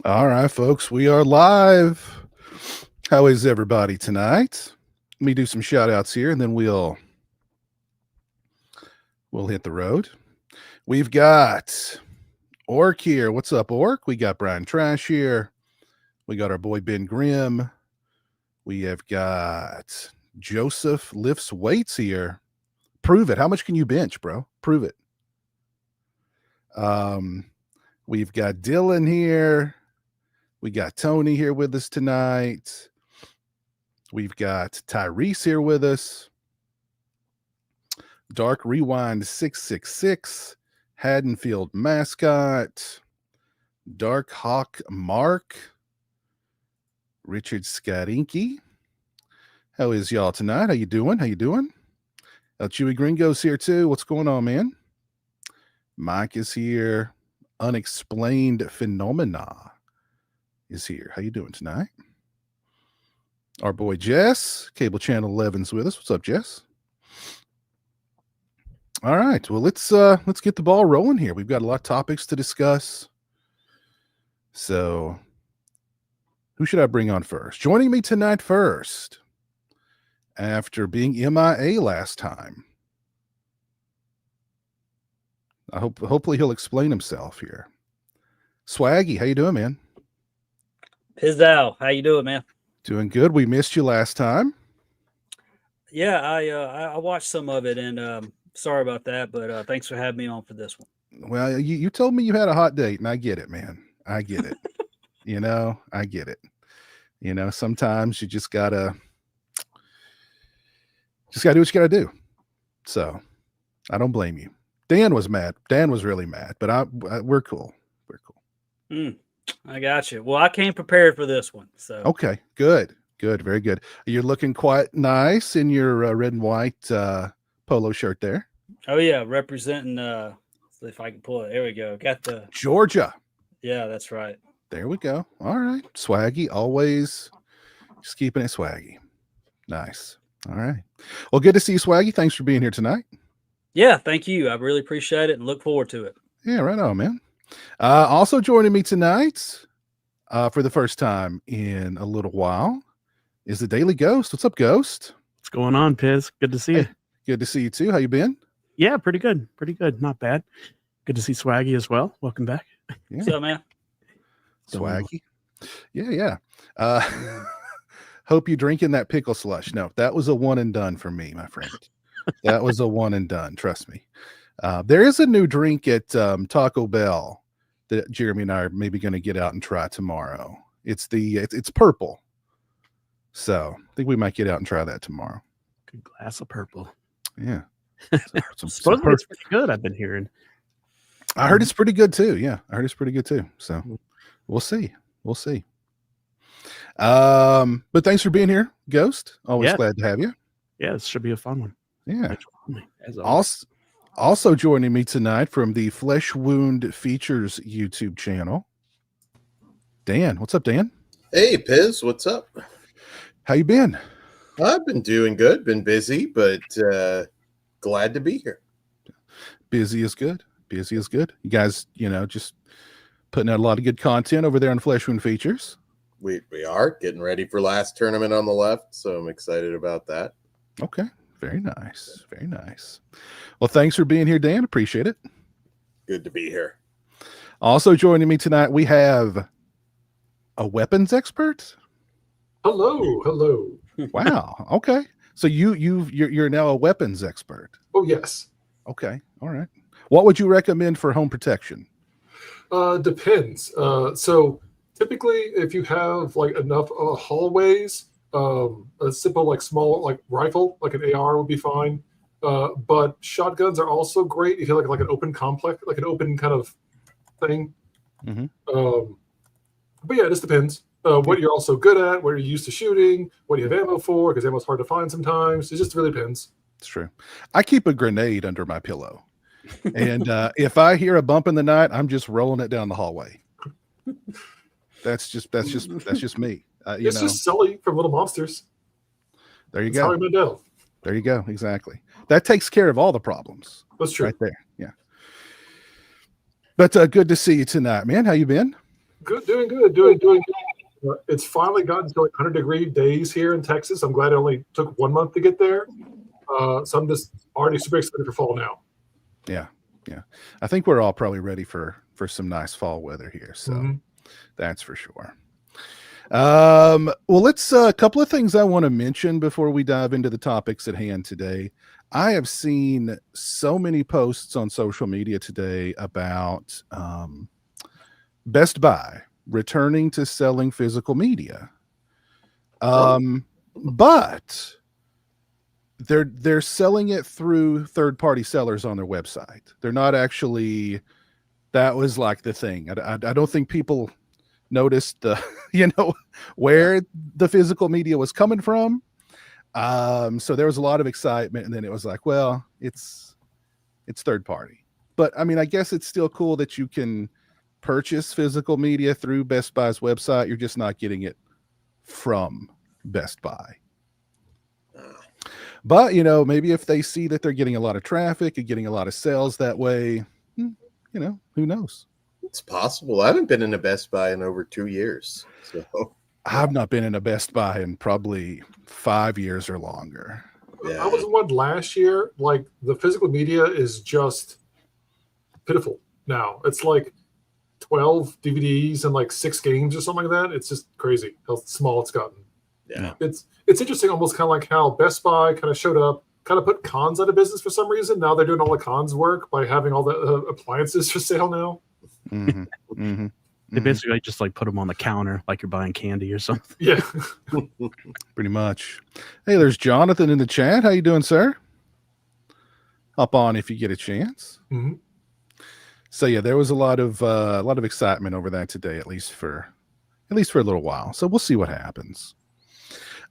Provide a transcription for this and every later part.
All right, folks, we are live. How is everybody tonight? Let me do some shout outs here and then we'll hit the road. We've got Orc here. What's up, Orc? We got Brian Trash here. We got our boy Ben Grimm. We have got Joseph Lifts Weights here. Prove it. How much can you bench, bro? Prove it. We've got Dylan here. We got Tony here with us tonight. We've got Tyrese here with us. Dark Rewind 666. Haddonfield Mascot. Dark Hawk Mark. Richard Skarinky. How is y'all tonight? How you doing? How you doing? Chewy Gringo's here too. What's going on, man? Mike is here. Unexplained Phenomena is here. How you doing tonight? Our boy Jess, Cable Channel 11's with us. What's up, Jess? All right. Well, let's get the ball rolling here. We've got a lot of topics to discuss. So, who should I bring on first? Joining me tonight first, after being MIA last time. Hopefully he'll explain himself here. Swaggy, how you doing, man? Pizdal, how you doing, man? Doing good. We missed you last time. Yeah, I watched some of it, and sorry about that, but thanks for having me on for this one. Well, you told me you had a hot date, and I get it, man. I get it. I get it. Sometimes you just gotta do what you gotta do. So I don't blame you. Dan was mad. Dan was really mad, but we're cool. We're cool. I got you. Well, I came prepared for this one. So okay, good, very good. You're looking quite nice in your red and white polo shirt there. Oh yeah, representing. If I can pull it, there we go. Got the Georgia. Yeah, that's right. There we go. All right, Swaggy, always just keeping it swaggy. Nice. All right. Well, good to see you, Swaggy. Thanks for being here tonight. Yeah, thank you. I really appreciate it and look forward to it. Yeah, right on, man. Also joining me tonight for the first time in a little while is the Daily Ghost. What's up, Ghost? What's going on, Piz? Good to see you. Good to see you too. How you been? Yeah, pretty good. Pretty good. Not bad. Good to see Swaggy as well. Welcome back. Yeah. What's up, man? Swaggy. Yeah. Hope you drinking that pickle slush. No, that was a one and done for me, my friend. That was a one and done. Trust me. There is a new drink at Taco Bell that Jeremy and I are maybe going to get out and try tomorrow. It's purple. So I think we might get out and try that tomorrow. Good glass of purple. Yeah. Supposedly it's pretty good, I've been hearing. I heard it's pretty good too. Yeah, I heard it's pretty good too. So we'll see. But thanks for being here, Ghost. Always glad to have you. Yeah, this should be a fun one. Yeah. Also joining me tonight from the Flesh Wound Features YouTube channel, Dan. What's up, Dan? Hey, Piz. What's up? How you been? I've been doing good. Been busy, but glad to be here. Busy is good. Busy is good. You guys, just putting out a lot of good content over there on Flesh Wound Features. We are getting ready for last tournament on the left, so I'm excited about that. Okay. Very nice. Very nice. Well, thanks for being here, Dan. Appreciate it. Good to be here. Also joining me tonight, we have a weapons expert. Hello, hello. Wow. Okay. So you're now a weapons expert. Oh yes. Okay. All right. What would you recommend for home protection? Depends. So typically, if you have like enough hallways, a simple like small like rifle, like an AR would be fine. But shotguns are also great if you like an open complex, like an open kind of thing. Mhm. But yeah, it just depends. What you're also good at, what you're used to shooting, what you have ammo for, because ammo's hard to find sometimes. It just really depends. It's true. I keep a grenade under my pillow. And if I hear a bump in the night, I'm just rolling it down the hallway. That's just me. It's just Sully from Little Monsters. There you That's how go. he went down. There you go. Exactly. That takes care of all the problems. That's true. Right there. Yeah. But good to see you tonight, man. How you been? Good, doing good. It's finally gotten to like 100-degree days here in Texas. I'm glad it only took 1 month to get there. So I'm just already super excited for fall now. Yeah. I think we're all probably ready for some nice fall weather here. So that's for sure. Well, let's a couple of things I want to mention before we dive into the topics at hand today. I have seen so many posts on social media today about Best Buy returning to selling physical media. But they're selling it through third-party sellers on their website. They're not actually, that was like the thing. I don't think people noticed the where the physical media was coming from. So there was a lot of excitement, and then it was like, well, it's third party. But I mean, I guess it's still cool that you can purchase physical media through Best Buy's website. You're just not getting it from Best Buy. But maybe if they see that they're getting a lot of traffic and getting a lot of sales that way, who knows? It's possible. I haven't been in a Best Buy in over 2 years. So I've not been in a Best Buy in probably 5 years or longer. I was in one last year. Like the physical media is just pitiful now. It's like 12 DVDs and like 6 games or something like that. It's just crazy how small it's gotten. Yeah. It's interesting, almost kind of like how Best Buy kind of showed up, kind of put cons out of business for some reason. Now they're doing all the cons work by having all the appliances for sale now. They basically just like put them on the counter like you're buying candy or something. Yeah. Pretty much. Hey, there's Jonathan in the chat. How you doing, sir? Hop on if you get a chance. So yeah, there was a lot of excitement over that today, at least for a little while. So we'll see what happens.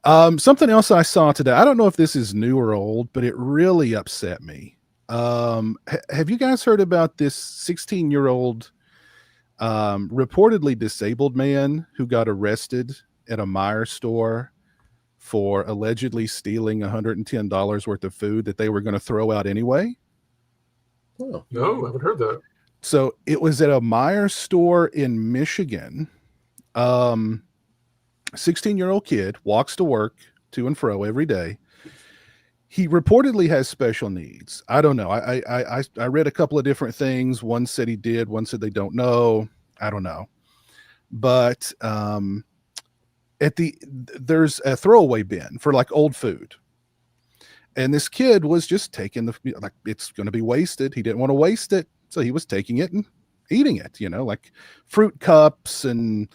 Something else I saw today. I don't know if this is new or old, but it really upset me. Have you guys heard about this 16-year-old reportedly disabled man who got arrested at a Meijer store for allegedly stealing $110 worth of food that they were going to throw out anyway? Oh, no, I haven't heard that. So it was at a Meijer store in Michigan. 16-year-old kid walks to work to and fro every day. He reportedly has special needs. I don't know. I read a couple of different things. One said he did. One said they don't know. I don't know. But there's a throwaway bin for like old food. And this kid was just taking it's going to be wasted. He didn't want to waste it. So he was taking it and eating it, like fruit cups and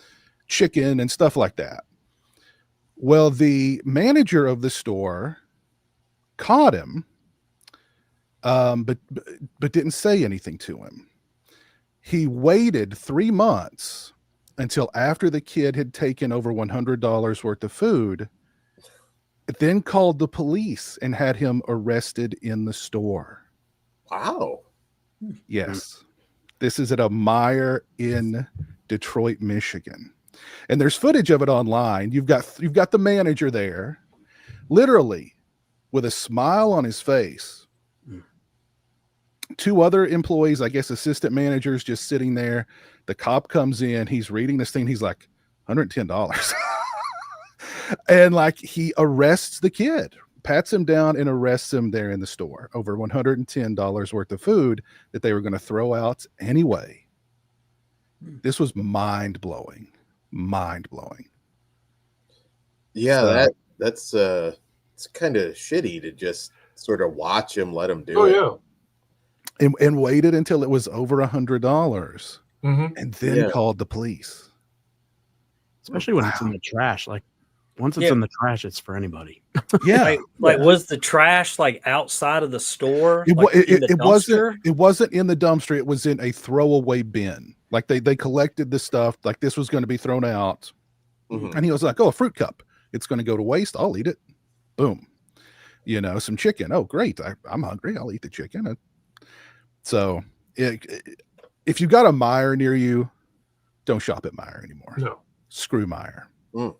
chicken and stuff like that. Well, the manager of the store caught him, but didn't say anything to him. He waited 3 months until after the kid had taken over $100 worth of food, then called the police and had him arrested in the store. Wow. Yes. This is at a Meijer in Detroit, Michigan. And there's footage of it online. You've got the manager there, literally with a smile on his face. 2 other employees, I guess assistant managers, just sitting there. The cop comes in, he's reading this thing, he's like, $110. And like he arrests the kid pats him down and arrests him there in the store over $110 worth of food that they were going to throw out anyway. This was mind-blowing. Mind-blowing. Yeah, So- that's it's kind of shitty to just sort of watch him, let him do Oh it. yeah. And waited until it was over $100 hmm and then Yeah. called the police. Especially when it's in Wow. the trash. Like once it's Yeah. in the trash, it's for anybody. Yeah. Like was the trash like outside of the store? It, wa- Like in the it dumpster? wasn't in the dumpster. It was in a throwaway bin. Like they collected the stuff. Like this was going to be thrown out. Mhm. And he was like, "Oh, a fruit cup. It's going to go to waste. I'll eat it." Boom. Some chicken. Oh, great. I'm hungry. I'll eat the chicken. So if you got a Meijer near you, don't shop at Meijer anymore. No. Screw Meijer. Mm.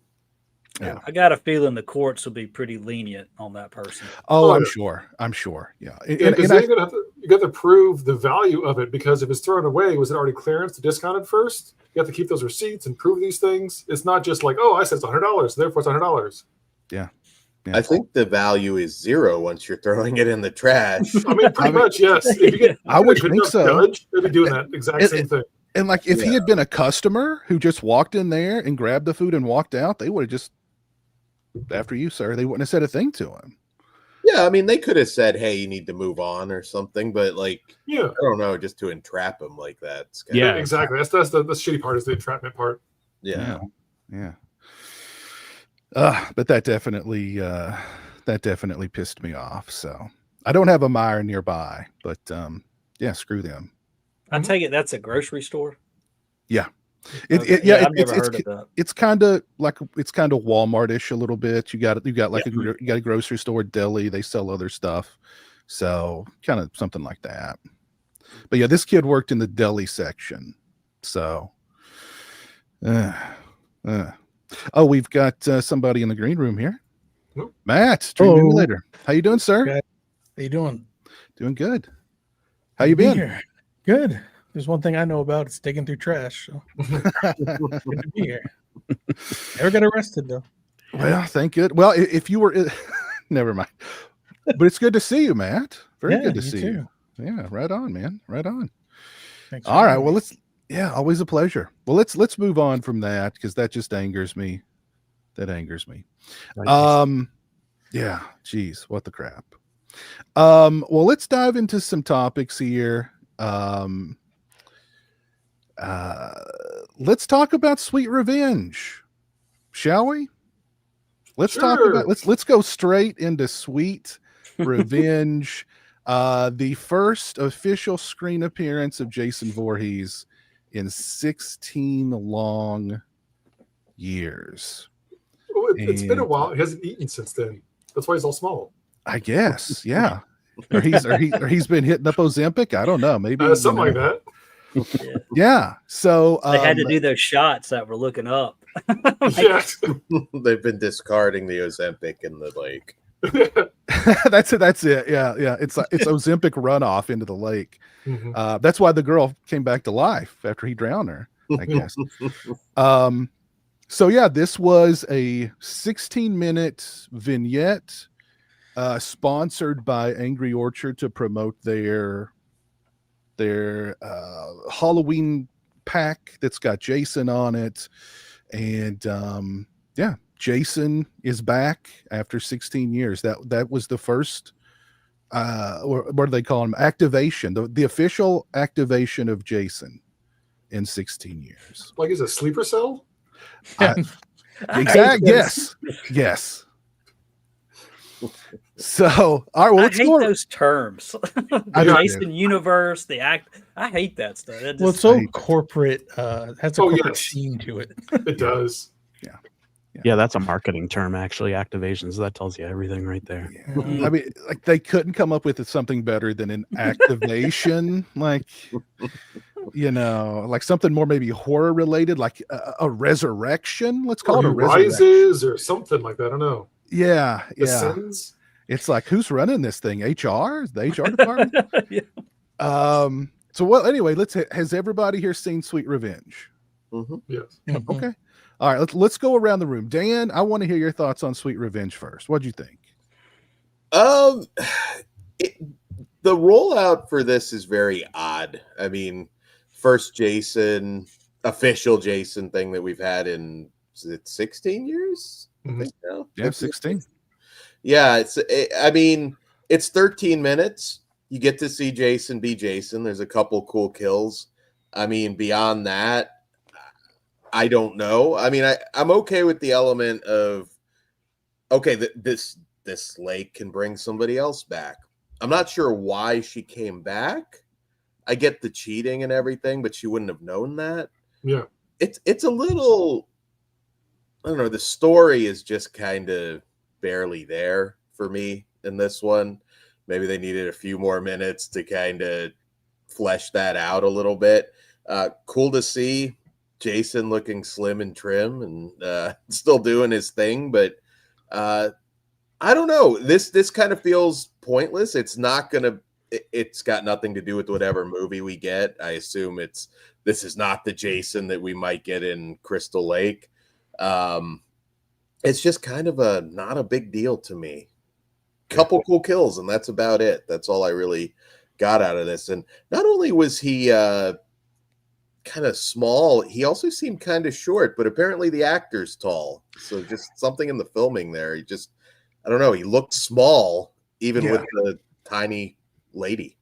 Yeah. I got a feeling the courts will be pretty lenient on that person. Oh, Oh, I'm yeah. sure. I'm sure. Yeah. Yeah, because then you got to prove the value of it, because if it's thrown away, was it already clearance, discounted first? You have to keep those receipts and prove these things. It's not just like, oh, I said it's $100, therefore it's $100. Yeah. I think the value is 0 once you're throwing it in the trash. I mean, pretty much, yes. If you get I would a good think enough so. judge, they'd be doing that exact same thing. And like if he Yeah. had been a customer who just walked in there and grabbed the food and walked out, they would have just, after you, sir, they wouldn't have said a thing to him. Yeah, I mean, they could have said, "Hey, you need to move on" or something, but like, Yeah, I don't know, just to entrap him like that. It's kinda- Yeah. exactly. That's the shitty part, is the entrapment part. yeah. Yeah. But that definitely pissed me off. So I don't have a Meijer nearby, but yeah, screw them. I take it that's a grocery store. Yeah. Okay. Yeah, I've never heard of that. It's kind of Walmart-ish a little bit. You got like you got a grocery store, deli. They sell other stuff, so kind of something like that. But yeah, this kid worked in the deli section, so. Oh, we've got somebody in the green room here. Nope. Matt, Stream Hello. Emulator. How you doing, sir? Okay. How you doing? Doing good. How you Good to been? be here. Good. There's one thing I know about. It's digging through trash. So good to be here. Never got arrested though. Well, thank good. Well, if you were, never mind. But it's good to see you, Matt. Very Yeah, good to you see too. you. Yeah, right on, man. Right on. Thanks for All right. having Well, me. always a pleasure. Well, let's move on from that, because that just angers me. That angers me. Yeah, geez, what the crap. Well, let's dive into some topics here. Let's talk about Sweet Revenge, shall we? Let's talk Sure. about let's go straight into Sweet Revenge. The first official screen appearance of Jason Voorhees in 16 long years. Oh, it's been a And- while. He hasn't eaten since then. That's why he's all small. I guess, yeah. Or he's been hitting up Ozempic. I don't know. Maybe Something like that. Yeah. Yeah. So They had to do those shots that were looking up. Yeah. They've been discarding the Ozempic in the lake. that's it. Yeah. It's Ozempic runoff into the lake. Mhm. That's why the girl came back to life after he drowned her, I guess. So yeah, this was a 16-minute vignette sponsored by Angry Orchard to promote their Halloween pack that's got Jason on it. And yeah, Jason is back after 16 years. That was the first what do they call him? Activation, the official activation of Jason in 16 years. Like he's a sleeper cell? Exact. Yes. So, all right. Well, I let's hate go. those terms. I The do Jason universe, the act. I hate that stuff. That Well, just- it's so hate that. corporate. Has a Oh, corporate yes. sheen to it. It does. Yeah, that's a marketing term, actually. Activations. That tells you everything right there. I mean, like they couldn't come up with something better than an activation, like like something more maybe horror related, like a resurrection. Let's call Or it a he resurrection. rises or something like that. I don't know. Yeah. Ascends? It's like, who's running this thing? HR? The HR department? Yeah. So well, anyway, has everybody here seen Sweet Revenge? Mhm. Yes. Mhm. Okay. All right, let's go around the room. Dan, I want to hear your thoughts on Sweet Revenge first. What'd you think? Um, it, the rollout for this is very odd. I mean, first official Jason thing that we've had in, is it 16 years? I Mhm. think now. Yeah, 16. Yeah, I mean, it's 13 minutes. You get to see Jason be Jason. There's a couple cool kills. I mean, beyond that, I don't know. I mean, I'm okay with the element of, okay, this lake can bring somebody else back. I'm not sure why she came back. I get the cheating and everything, but she wouldn't have known that. Yeah. It's a little, I don't know, the story is just kind of barely there for me in this one. Maybe they needed a few more minutes to kind of flesh that out a little bit. Cool to see Jason looking slim and trim and still doing his thing, but I don't know. This kind of feels pointless. It's got nothing to do with whatever movie we get. I assume this is not the Jason that we might get in Crystal Lake. It's just kind of not a big deal to me. Couple cool kills, and that's about it. That's all I really got out of this. And not only was he kind of small, he also seemed kind of short, but apparently the actor's tall. So just something in the filming there. I don't know, he looked small even with the tiny lady.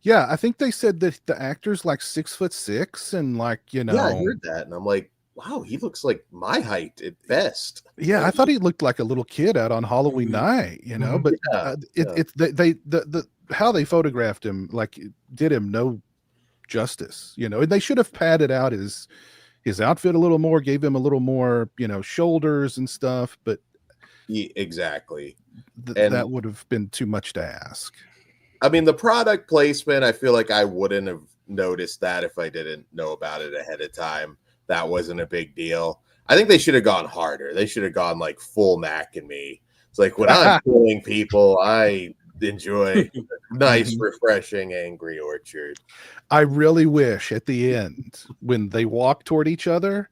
Yeah, I think they said that the actor's like 6'6" and like, Yeah, I heard that, and I'm like, wow, he looks like my height at best. Yeah, I thought he looked like a little kid out on Halloween night, but Yeah, the how they photographed him like did him no justice, they should have padded out his outfit a little more, gave him a little more, shoulders and stuff, but exactly. That would have been too much to ask. I mean, the product placement, I feel like I wouldn't have noticed that if I didn't know about it ahead of time. That wasn't a big deal. I think they should have gone harder. They should have gone like full Mac and me. It's like when I'm killing people, I enjoy a nice, refreshing Angry Orchard. I really wish at the end when they walk toward each other,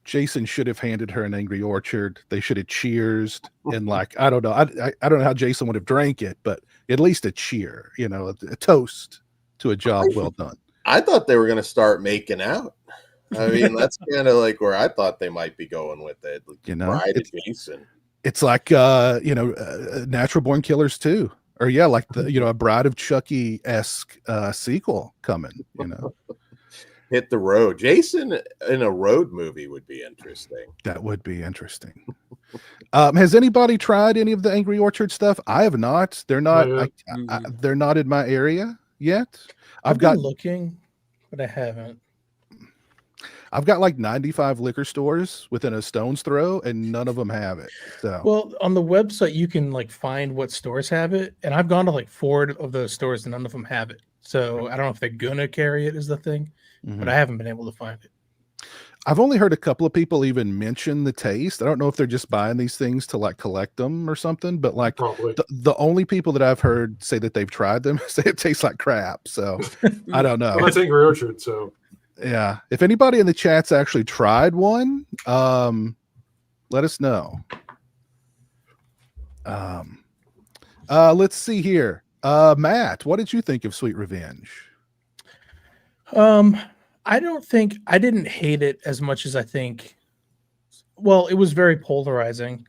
Jason should have handed her an Angry Orchard. They should have cheersed and like, I don't know. I don't know how Jason would have drank it, but at least a cheer, a toast to a job well done. I thought they were going to start making out. I mean, that's kind of like where I thought they might be going with it. Bride of Jason. It's like, Natural Born Killers 2. Or yeah, like a Bride of Chucky-esque sequel coming, Hit the road. Jason in a road movie would be interesting. That would be interesting. Has anybody tried any of the Angry Orchard stuff? I have not. They're not. They're not in my area yet. I've been looking, but I haven't. I've got like 95 liquor stores within a stone's throw, and none of them have it. So, well, on the website you can like find what stores have it, and I've gone to like 4 of those stores, and none of them have it. So I don't know if they're gonna carry it is the thing, but I haven't been able to find it. I've only heard a couple of people even mention the taste. I don't know if they're just buying these things to like collect them or something, but like the only people that I've heard say that they've tried them say it tastes like crap. So I don't know. Well, that's Angry Orchard, so yeah. If anybody in the chat's actually tried one, let us know. Let's see here. Matt, what did you think of Sweet Revenge? I didn't hate it as much as I think. Well, it was very polarizing.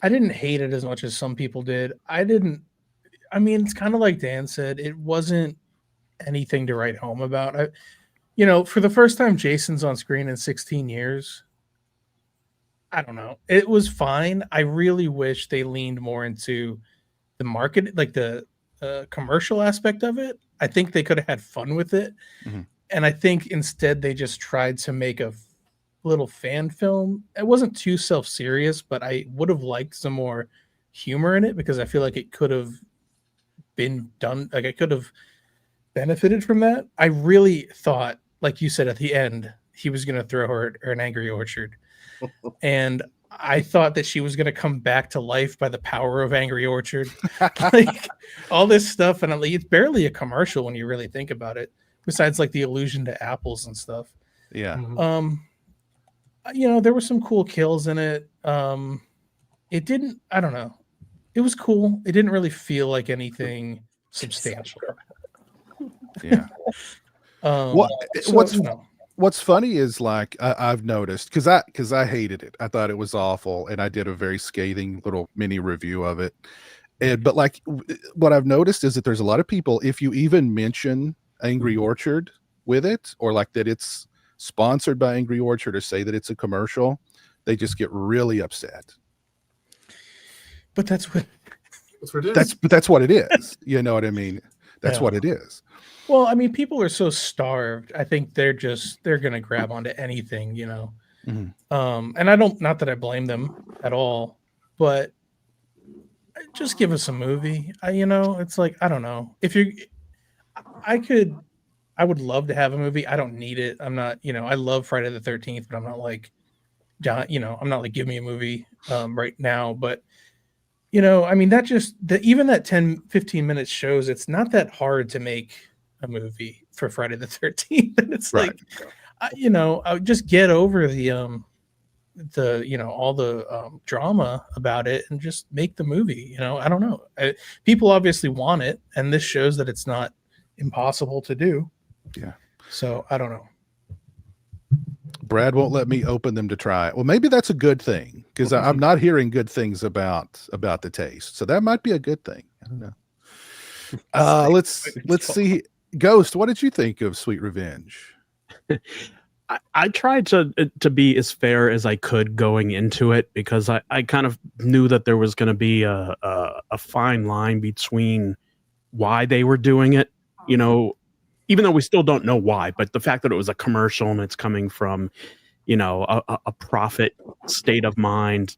I didn't hate it as much as some people did. I mean, it's kind of like Dan said, it wasn't anything to write home about. For the first time Jason's on screen in 16 years, I don't know. It was fine. I really wish they leaned more into the market, like the commercial aspect of it. I think they could have had fun with it. And I think instead they just tried to make a little fan film. It wasn't too self-serious, but I would have liked some more humor in it because I feel like it could have been done. Like I could have benefited from that. I really thought, like you said at the end, he was going to throw her an Angry Orchard. And I thought that she was going to come back to life by the power of Angry Orchard. Like all this stuff. And it's barely a commercial when you really think about it. Besides like the allusion to apples and stuff. Yeah. There were some cool kills in it. I don't know. it was cool. It didn't really feel like anything substantial. Yeah. So, What's you know, what's funny is like I've noticed because I hated it. I thought it was awful, and I did a very scathing little mini review of it. And but like what I've noticed is that there's a lot of people, if you even mention Angry Orchard with it, or like that it's sponsored by Angry Orchard, or say that it's a commercial, they just get really upset. but that's what. That's what it is. That's what it is. You know what I mean? That's Yeah. what it is. Well, I mean, people are so starved. I think they're gonna grab onto anything, you know. Mhm. And I don't, not that I blame them at all, but just give us a movie. You know, it's like, I don't know. If you, I would love to have a movie. I don't need it. I'm not, you know, I love Friday the 13th, but I'm not like, you know, I'm not like, give me a movie right now. But, you know, I mean, even that 10, 15 minutes shows it's not that hard to make a movie for Friday the 13th. And it's Right. like, you know, I would just get over the you know, all the drama about it and just make the movie. You know, I don't know. People obviously want it, and this shows that it's not impossible to do. Yeah. So I don't know. Brad won't let me open them to try it. Well, maybe that's a good thing, because I'm not hearing good things about the taste. So that might be a good thing. I don't know. Let's see. Ghost, what did you think of Sweet Revenge? I tried to be as fair as I could going into it, because I kind of knew that there was going to be a fine line between why they were doing it, you know, even though we still don't know why, but the fact that it was a commercial and it's coming from, you know, a profit state of mind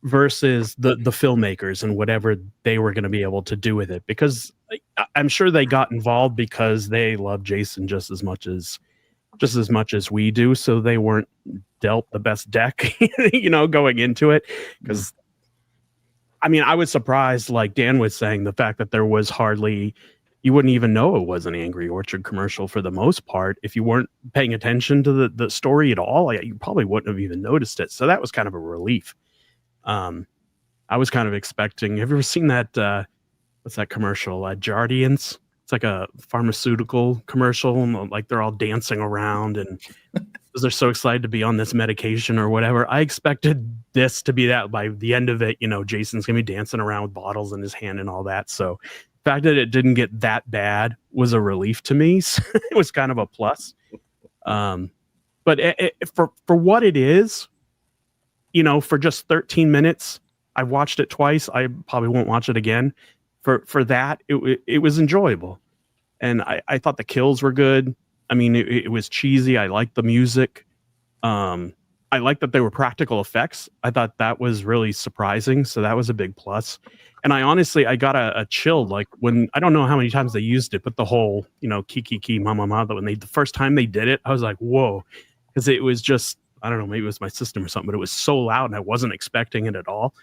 versus the filmmakers and whatever they were going to be able to do with it, because I'm sure they got involved because they love Jason just as much as we do, so they weren't dealt the best deck, you know, going into it. Because I mean, I was surprised, like Dan was saying, the fact that there was hardly, you wouldn't even know it was an Angry Orchard commercial for the most part. If you weren't paying attention to the story at all, you probably wouldn't have even noticed it. So that was kind of a relief. I was kind of expecting, have you ever seen that, what's that commercial, Jardians? It's like a pharmaceutical commercial, and like they're all dancing around and they're so excited to be on this medication or whatever. I expected this to be that. By the end of it, you know, Jason's gonna be dancing around with bottles in his hand and all that. So the fact that it didn't get that bad was a relief to me. So it was kind of a plus. But for what it is, you know, for just 13 minutes, I watched it twice. I probably won't watch it again. For that, it was enjoyable, and I thought the kills were good. I mean, it was cheesy. I liked the music. I liked that they were practical effects. I thought that was really surprising, so that was a big plus. And I got a chill, like when, I don't know how many times they used it, but the whole, you know, kiki mama ma, that when the first time they did it, I was like, whoa, because it was just, I don't know, maybe it was my system or something, but it was so loud and I wasn't expecting it at all.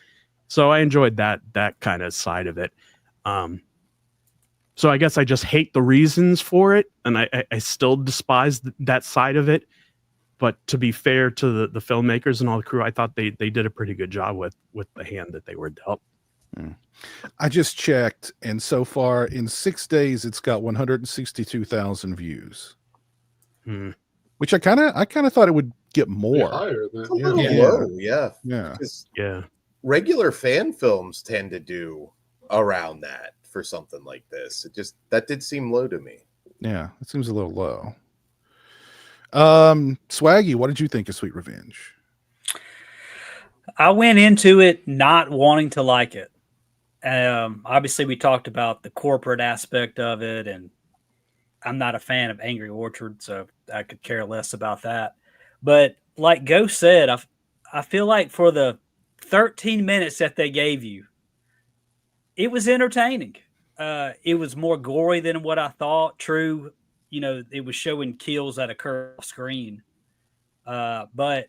So I enjoyed that kind of side of it. So I guess I just hate the reasons for it, and I still despise that side of it. But to be fair to the filmmakers and all the crew, I thought they did a pretty good job with the hand that they were dealt. I just checked, and so far in 6 days, it's got 162,000 views, which I kind of thought it would get more. Higher than, It's a little Yeah. low, yeah. Yeah. 'Cause Yeah. regular fan films tend to do around that for something like this. That did seem low to me. Yeah, it seems a little low. Swaggy, what did you think of Sweet Revenge? I went into it not wanting to like it. Obviously, we talked about the corporate aspect of it, and I'm not a fan of Angry Orchard, so I could care less about that. But like Ghost said, I feel like for the 13 minutes that they gave you, it was entertaining. It was more gory than what I thought. True, you know, it was showing kills that occur off screen. But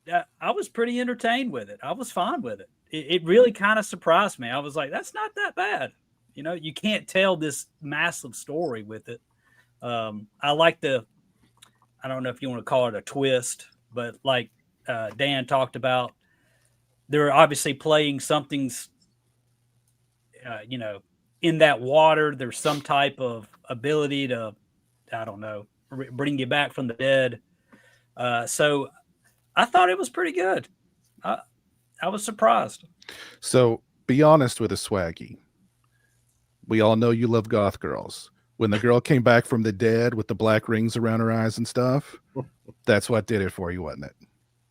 I was pretty entertained with it. I was fine with it. It really kind of surprised me. I was like, that's not that bad. You know, you can't tell this massive story with it. I like I don't know if you want to call it a twist, but like Dan talked about, they're obviously playing something's, in that water. There's some type of ability to, I don't know, bring you back from the dead. So I thought it was pretty good. I was surprised. So be honest with us, Swaggy. We all know you love goth girls. When the girl came back from the dead with the black rings around her eyes and stuff, that's what did it for you, wasn't it?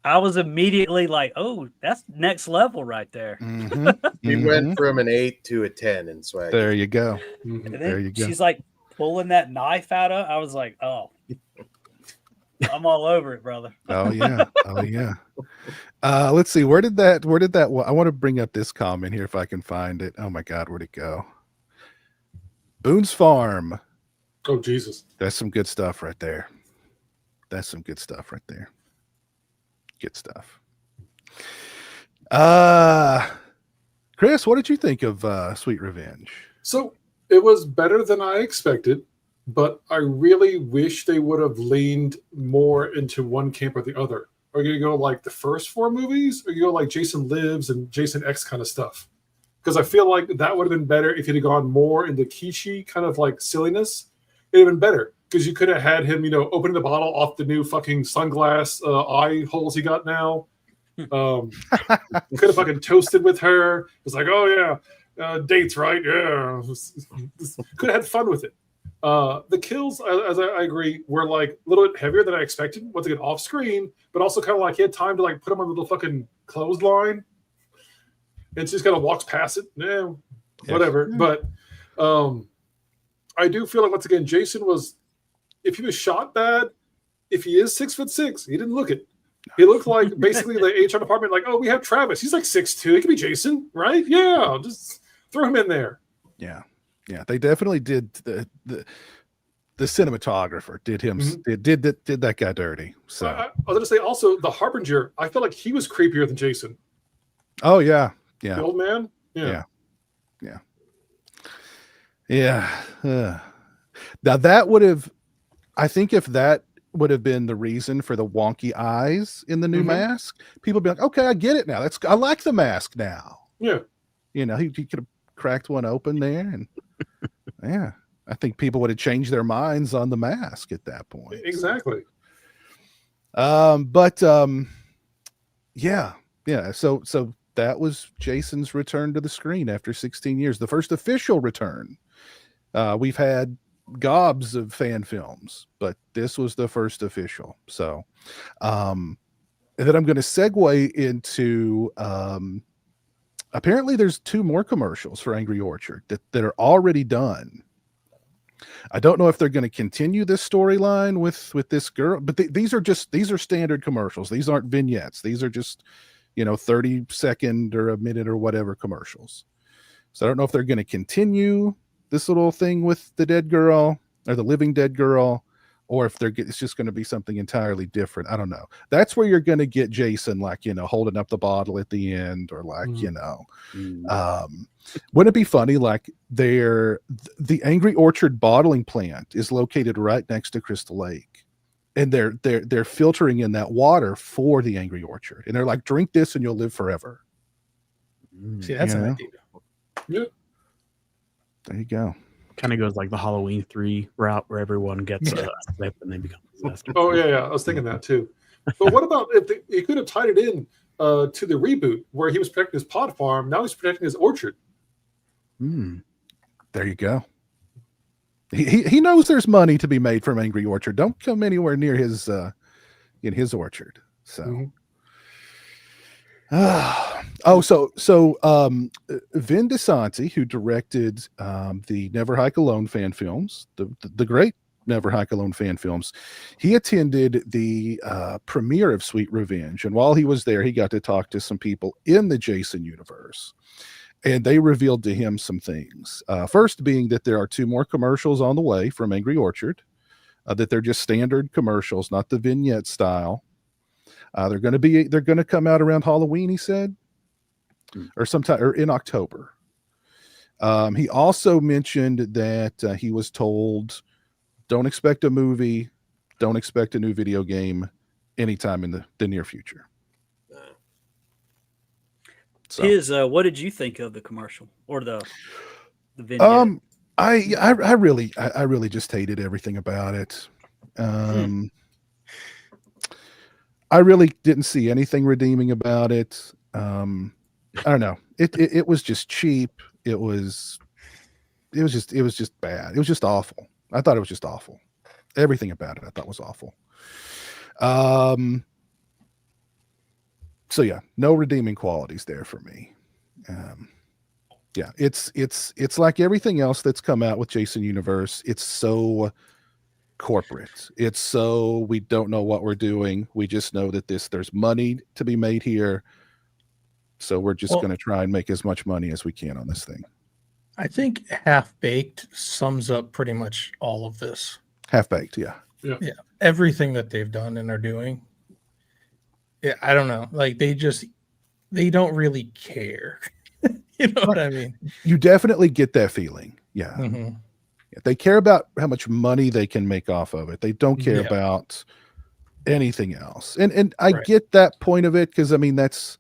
I was immediately like, "Oh, that's next level right there." Mm-hmm. We went from an 8 to a 10 in swag. There you go. And then There you go. she's like pulling that knife out of. I was like, "Oh, I'm all over it, brother." Oh yeah. Oh yeah. Let's see. Where did that? I want to bring up this comment here if I can find it. Oh my God, where'd it go? Boone's Farm. Oh Jesus. That's some good stuff right there. That's some good stuff right there. Good stuff. Chris, what did you think of Sweet Revenge? So it was better than I expected, but I really wish they would have leaned more into one camp or the other. Are you going to go like the first 4 movies, or you go like Jason Lives and Jason X kind of stuff? Because I feel like that would have been better if you'd have gone more into Kishi kind of like silliness. It'd have been better because you could have had him, opening the bottle off the new fucking sunglass eye holes he got now. Could have fucking toasted with her. It's like, oh yeah, dates, right? Yeah. Could have had fun with it. The kills, as I agree, were like a little bit heavier than I expected. Once again, off screen, but also kind of like he had time to like put him on a little fucking clothesline, and she just kind of walks past it. Yeah, whatever. But I do feel like once again, Jason was, if he was shot bad, if he is 6'6", he didn't look it. He looked like basically the HR department, like, oh, we have Travis. He's like 6'2". It could be Jason, right? Yeah, just throw him in there. Yeah. Yeah, they definitely did the cinematographer did him did that guy dirty. So I was going to say also the Harbinger. I felt like he was creepier than Jason. Oh yeah, yeah. The old man. Yeah. Now that would have, I think, if that would have been the reason for the wonky eyes in the new mask, people would be like, okay, I get it now. I like the mask now. Yeah. He could have cracked one open there, and yeah, I think people would have changed their minds on the mask at that point. Exactly. Yeah. So that was Jason's return to the screen after 16 years, the first official return. We've had gobs of fan films, but this was the first official. So, and then I'm going to segue into, apparently there's 2 more commercials for Angry Orchard that are already done. I don't know if they're going to continue this storyline with this girl, but these are standard commercials. These aren't vignettes. These are just, 30-second or a minute or whatever commercials. So I don't know if they're going to continue this little thing with the dead girl or the living dead girl, or if it's just going to be something entirely different. I don't know. That's where you're going to get Jason, like, holding up the bottle at the end, or like, wouldn't it be funny? Like the Angry Orchard bottling plant is located right next to Crystal Lake, and they're filtering in that water for the Angry Orchard, and they're like, drink this and you'll live forever. See, that's an idea. Yeah. There you go. Kind of goes like the Halloween 3 route where everyone gets a slip and they become possessed. Oh yeah. I was thinking that too. But what about if he could have tied it in to the reboot where he was protecting his pot farm? Now he's protecting his orchard. There you go. He knows there's money to be made from Angry Orchard. Don't come anywhere near his in his orchard. So Vin DeSanti, who directed the Never Hike Alone fan films, the great Never Hike Alone fan films, he attended the premiere of Sweet Revenge, and while he was there, he got to talk to some people in the Jason universe, and they revealed to him some things. First being that there are 2 more commercials on the way from Angry Orchard, that they're just standard commercials, not the vignette style. They're going to come out around Halloween, he said, or sometime or in October. He also mentioned that he was told, don't expect a movie, don't expect a new video game anytime in the near future. So, What did you think of the commercial or the vignette? I really just hated everything about it. I really didn't see anything redeeming about it. I don't know. It was just cheap. It was just bad. It was just awful. I thought it was just awful. Everything about it I thought was awful. So yeah, no redeeming qualities there for me. Yeah, it's like everything else that's come out with Jason Universe. It's so corporate. It's so, we don't know what we're doing. We just know that there's money to be made here. So we're just going to try and make as much money as we can on this thing. I think Half Baked sums up pretty much all of this. Half Baked, yeah. Everything that they've done and are doing. Yeah, I don't know. Like they don't really care. You know what I mean? You definitely get that feeling. Yeah. Mm-hmm. They care about how much money they can make off of it. They don't care about anything else. And I get that point of it, because I mean that's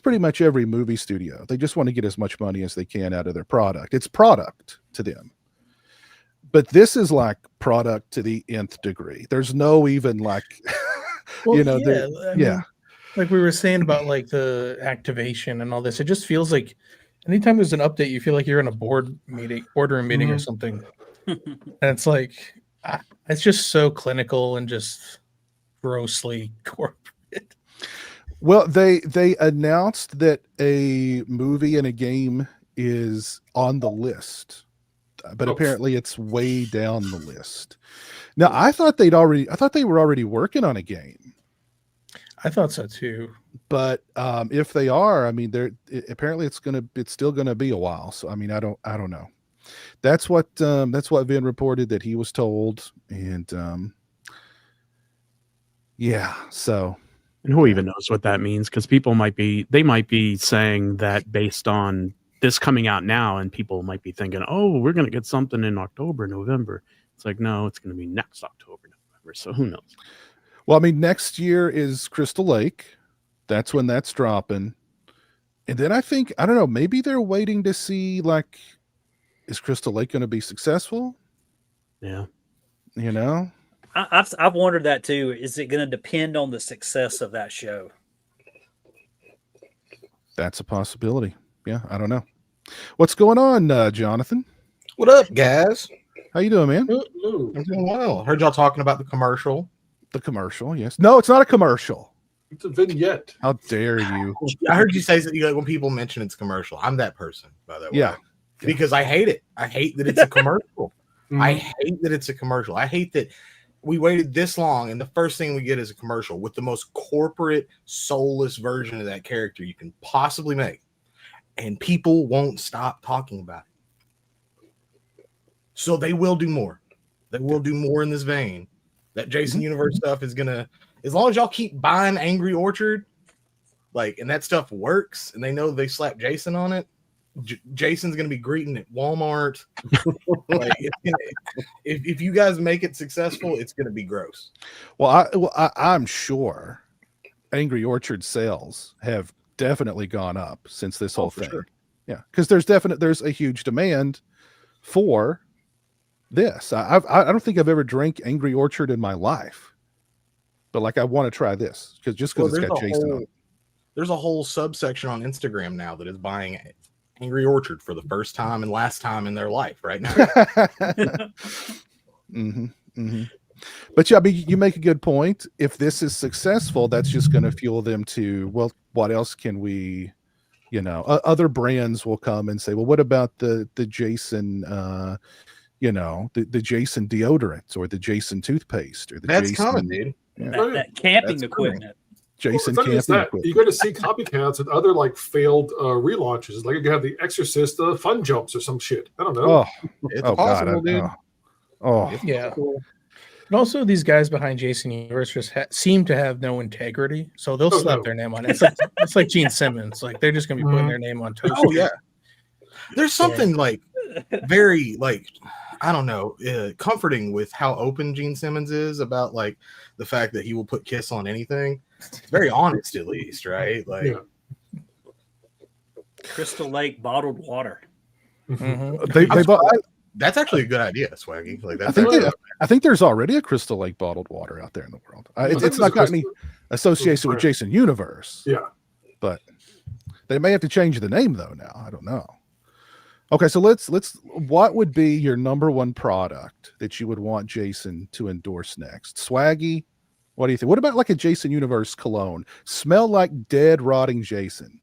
pretty much every movie studio. They just want to get as much money as they can out of their product. It's product to them. But this is like product to the nth degree. There's no even like Well, you know, I mean, like we were saying about like the activation and all this, it just feels like anytime there's an update, you feel like you're in a boardroom meeting or something. And it's like, it's just so clinical and just grossly corporate. Well, they announced that a movie and a game is on the list, but apparently it's way down the list. Now, I thought they were already working on a game. I thought so too. But if they are, I mean, apparently it's still gonna be a while. So I mean, I don't know. That's what Vin reported that he was told, and yeah. So, and who even knows what that means? Because people might be saying that based on this coming out now, and people might be thinking, oh, we're gonna get something in October, November. It's like, no, it's gonna be next October, November. So who knows? Well, I mean, next year is Crystal Lake. That's when that's dropping. And then I don't know, maybe they're waiting to see, like, is Crystal Lake going to be successful? Yeah. You know? I've wondered that too. Is it going to depend on the success of that show? That's a possibility. Yeah, I don't know. What's going on, Jonathan? What up, guys? How you doing, man? I'm doing well. Heard y'all talking about the commercial. The commercial, yes. No, it's not a commercial. It's a vignette. How dare you? I heard you say that when people mention it's commercial. I'm that person, by the way. Yeah. Because I hate it. I hate that it's a commercial. I hate that it's a commercial. I hate that we waited this long and the first thing we get is a commercial with the most corporate, soulless version of that character you can possibly make. And people won't stop talking about it. So they will do more. They will do more in this vein. That Jason Universe stuff is gonna, as long as y'all keep buying Angry Orchard, like, and that stuff works, and they know they slap Jason on it. Jason's gonna be greeting at Walmart. Like, if you guys make it successful, it's gonna be gross. Well, I'm sure Angry Orchard sales have definitely gone up since this whole thing. Sure. Yeah, because there's a huge demand for this. I don't think I've ever drank Angry Orchard in my life, but like I want to try this because it's got Jason on it. There's a whole subsection on Instagram now that is buying Angry Orchard for the first time and last time in their life right now. But yeah, I mean, you make a good point. If this is successful, that's just going to fuel them to, well, what else can we, other brands will come and say, well, what about the Jason, the Jason deodorant or the Jason toothpaste or the That's Jason, coming, dude. Yeah. That camping equipment. Jason camping equipment. You're going to see copycats and other like failed relaunches. Like you have the Exorcist Fun Jumps or some shit. I don't know. It's possible, dude. Yeah. And also, these guys behind Jason Universe just seem to have no integrity, so they'll slap their name on it. It's like Gene Simmons. Like they're just going to be putting their name on toast. Oh yeah. There's something like very like, I don't know, comforting with how open Gene Simmons is about like the fact that he will put Kiss on anything. It's very honest, at least, right? Like, Crystal Lake bottled water. Mhm. They bought. That's actually a good idea, Swaggy. Like I that's think actually- I think there's already a Crystal Lake bottled water out there in the world. It's there's not a got any Crystal- association with Jason Universe. Yeah. But they may have to change the name though now. I don't know. Okay, so let's what would be your number one product that you would want Jason to endorse next? Swaggy, what do you think? What about like a Jason Universe cologne? Smell like dead rotting Jason.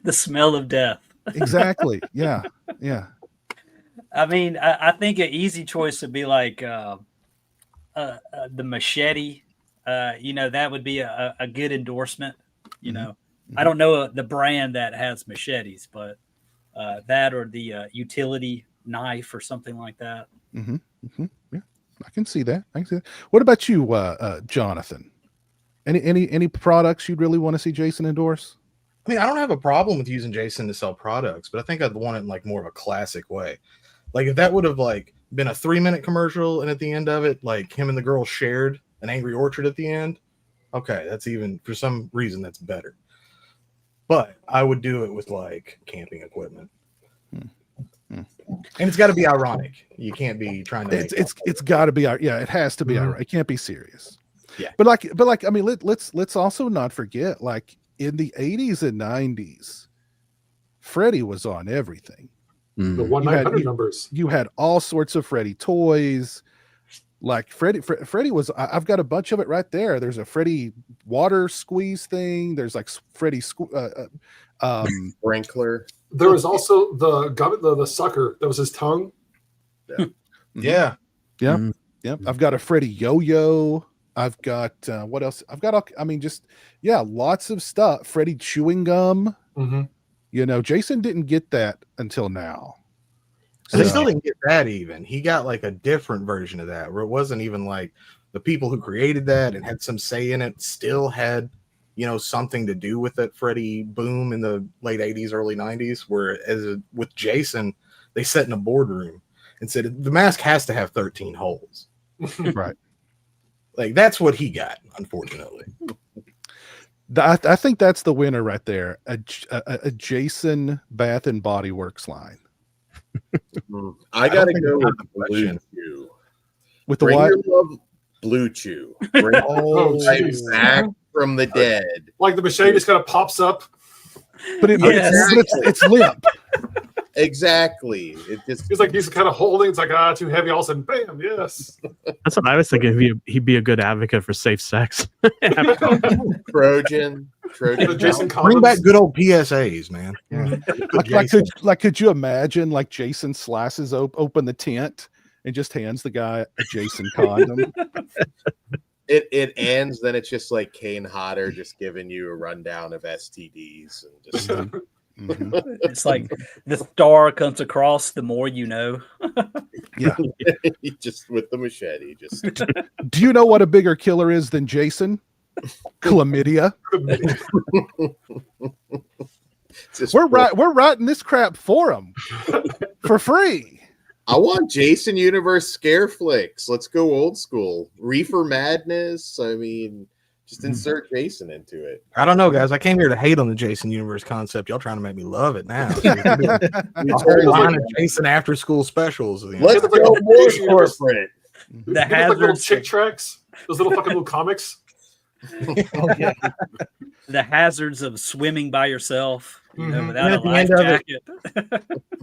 The smell of death. Exactly. Yeah. Yeah. I mean, I think an easy choice would be like the machete. That would be a good endorsement. You know, I don't know the brand that has machetes, but that or the utility knife or something like that. Yeah, I can see that. What about you, Jonathan? Any products you'd really want to see Jason endorse? I mean, I don't have a problem with using Jason to sell products, but I think I'd want it in like more of a classic way. Like if that would have like been a 3-minute commercial, and at the end of it, like him and the girl shared an Angry Orchard at the end. Okay, that's even for some reason that's better. But I would do it with like camping equipment. And it's got to be ironic. You can't be trying to. It's got to be. Yeah, it has to be. Mhm. It can't be serious. Yeah. But like I mean, let's also not forget, like in the 80s and 90s, Freddy was on everything. The Mm. 1-900 numbers. You had all sorts of Freddy toys. Like Freddy was. I've got a bunch of it right there. There's a Freddy water squeeze thing. There's like Freddy Sprinkler. There was also the sucker that was his tongue. Yeah. Yeah. Mm. Yep. I've got a Freddy yo-yo. I've got what else? I've got lots of stuff. Freddy chewing gum. Mm-hmm. You know, Jason didn't get that until now. And he So- still didn't get that even. He got like a different version of that where it wasn't even like the people who created that and had some say in it still had, something to do with that Freddy boom in the late 80s, early 90s, where with Jason, they sat in a boardroom and said the mask has to have 13 holes. Right. Like that's what he got, unfortunately. I think that's the winner right there. A Jason Bath and Body Works line. I gotta think go it's with not Blue the question. Chew. With the Bring what? your love, Blue Chew. Bring Oh, life jeez. back from the dead. Like the machete just kind of pops up. But it's limp. Exactly. It just He's kind of holding. It's like too heavy. All of a sudden, bam! Yes. That's what I was thinking. He'd be a good advocate for safe sex. Trojan. The Jason Bring condoms. back good old PSAs, man. Yeah. Good Like Jason. could you imagine like Jason slices open the tent and just hands the guy a Jason condom? It ends, then it's just like Kane Hodder just giving you a rundown of STDs and just Mhm. It's like the star comes across, the more you know. Yeah. just with the machete. Just Do you know what a bigger killer is than Jason? Chlamydia. just We're writing this crap for him for free. I want Jason Universe scare flicks. Let's go old school. Reefer Madness. I mean, just insert Jason into it. I don't know, guys. I came here to hate on the Jason Universe concept. Y'all trying to make me love it now. A whole line of Jason after school specials. Let's go more corporate. The You get, like little hazards, chick tracks. Those little fucking little comics. the hazards of swimming by yourself, Mhm. without And a at the life end of it- jacket.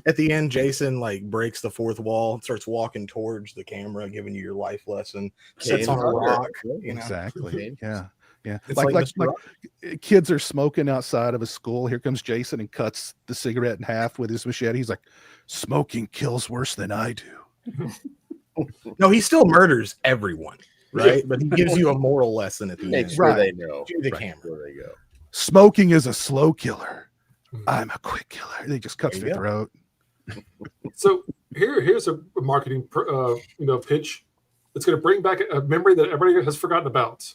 At the end, Jason like breaks the fourth wall and starts walking towards the camera, giving you your life lesson. Sits on a rock. You know? Exactly. Yeah. Yeah. It's Like Mr. Rock. kids are smoking outside of a school. Here comes Jason and cuts the cigarette in half with his machete. He's like, smoking kills worse than I do. No, he still murders everyone, right? But he gives you a moral lesson at the Make end. sure Right. they know. To the Right. camera. There they go. Smoking is a slow killer. I'm a quick killer. He just cuts There you their throat. So here's a marketing pitch. It's going to bring back a memory that everybody has forgotten about.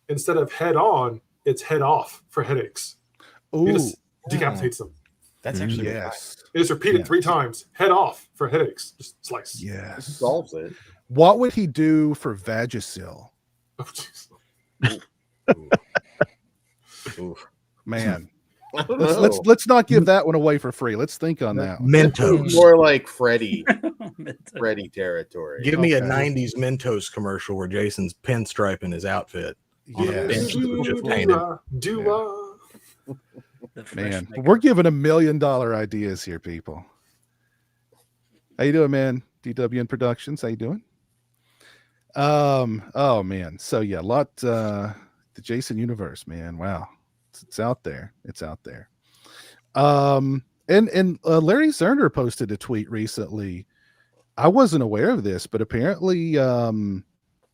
Instead of head on, it's head off for headaches. Ooh, He just decapitates them. That's actually yes. They just repeat it 3 times. Head off for headaches. Just slice. Yes. Solves it. What would he do for Vagisil? Oh, jeez. Oof. Man. I don't know. Let's not give that one away for free. Let's think on that one. Mentos. More like Freddy territory. Give me a Okay. 90s Mentos commercial where Jason's pinstriping his outfit. On a Yes. bench that was just painted. Man, we're giving $1 million ideas here, people. How you doing, man? DWN Productions, how you doing? Oh man, so yeah, the Jason universe, man. Wow, it's out there. It's out there. And Larry Zerner posted a tweet recently. I wasn't aware of this, but apparently,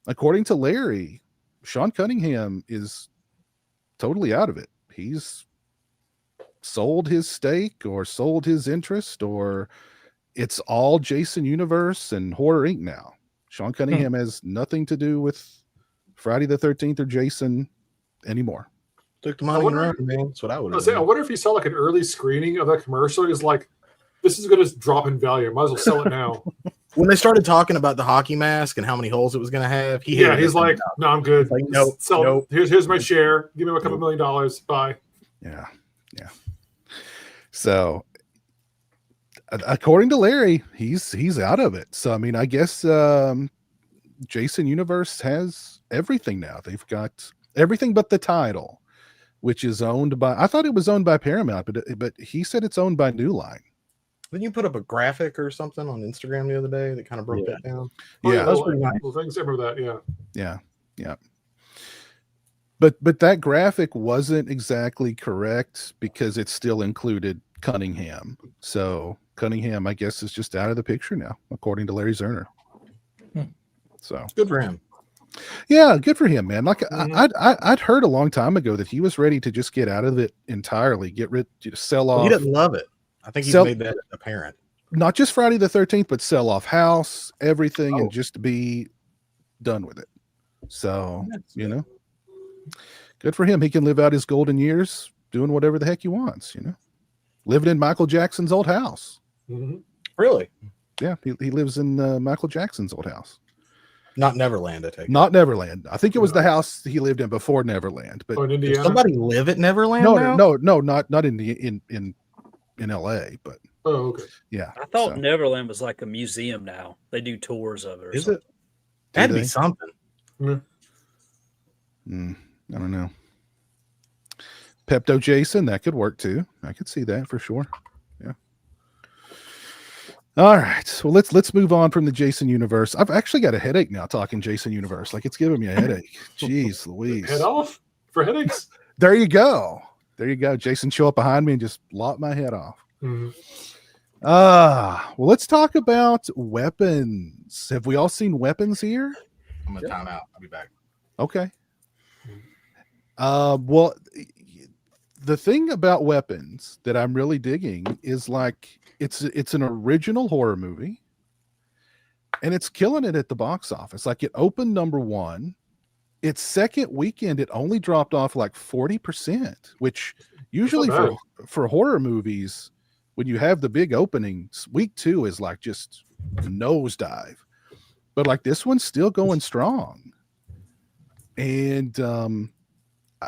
according to Larry, Sean Cunningham is totally out of it. He's sold his stake or sold his interest, or it's all Jason Universe and Horror Inc. now. Sean Cunningham has nothing to do with Friday the 13th or Jason anymore. Took the money and run, man. That's what I would have I wonder if you saw like an early screening of that commercial. He's like, this is going to drop in value. Might as well sell it now. When they started talking about the hockey mask and how many holes it was going to have, he's like, no, I'm good. Like, nope, nope. Here's my share. Give me a couple $1 million. Bye. Yeah. So, according to Larry, he's out of it. So, I mean, I guess Jason Universe has everything now. They've got everything but the title, which is owned by. I thought it was owned by Paramount, but he said it's owned by New Line. Didn't you put up a graphic or something on Instagram the other day that kind of broke that down? Yeah, that was pretty nice. Well, thanks. I remember that. Yeah. But that graphic wasn't exactly correct because it still included Cunningham. So Cunningham, I guess, is just out of the picture now, according to Larry Zerner. So good for him. Yeah, good for him, man. Like I'd heard a long time ago that he was ready to just get out of it entirely, sell off. He doesn't love it. I think he's made that apparent. Not just Friday the 13th, but sell off house, everything, and just be done with it. So, good for him. He can live out his golden years doing whatever the heck he wants, living in Michael Jackson's old house. Mm-hmm. Really? Yeah, he lives in Michael Jackson's old house. Not Neverland, I take it. Not Neverland. I think it was the house he lived in before Neverland. But in Indiana? Does somebody live at Neverland? No, not in LA, but okay. Yeah. I thought Neverland was like a museum now. They do tours of it. Or Is something. it? That'd be something. I don't know. Pepto Jason, that could work too. I could see that for sure. Yeah. All right. Well, let's move on from the Jason universe. I've actually got a headache now talking Jason universe. Like it's giving me a headache. Jeez Louise. Head off for headaches. There you go. Jason show up behind me and just lop my head off. Mm-hmm. Well, let's talk about weapons. Have we all seen weapons here? I'm gonna time out. I'll be back. Okay. Well, the thing about weapons that I'm really digging is like it's an original horror movie, and it's killing it at the box office. Like it opened #1. Its second weekend, it only dropped off like 40%, which usually for horror movies, when you have the big openings, week 2 is like just nosedive. But like this one's still going strong. And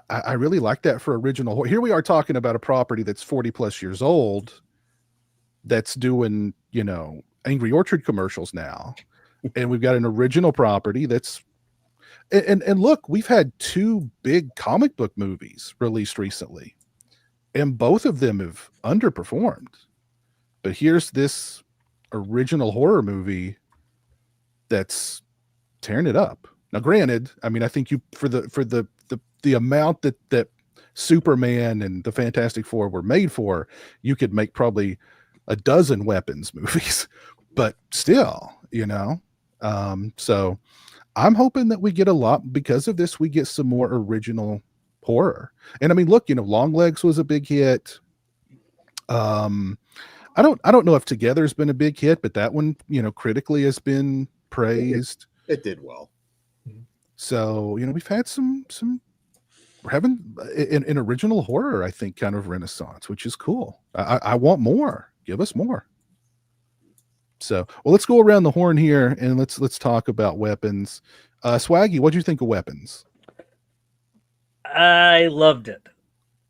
I really like that for original horror. Here we are talking about a property that's 40 plus years old that's doing, Angry Orchard commercials now. And we've got an original property that's and look, we've had 2 big comic book movies released recently, and both of them have underperformed. But here's this original horror movie that's tearing it up. Now, granted, I mean, I think you for the amount that Superman and the Fantastic Four were made for, you could make probably a dozen weapons movies, but still, so I'm hoping that we get a lot because of this. We get some more original horror. And I mean, look, Longlegs was a big hit. I don't know if Together's been a big hit, but that one, critically has been praised. It did well. So, we've had we're having an original horror, I think, kind of renaissance, which is cool. I want more. Give us more. So, well, let's go around the horn here and let's talk about weapons. Swaggy, what do you think of weapons? I loved it.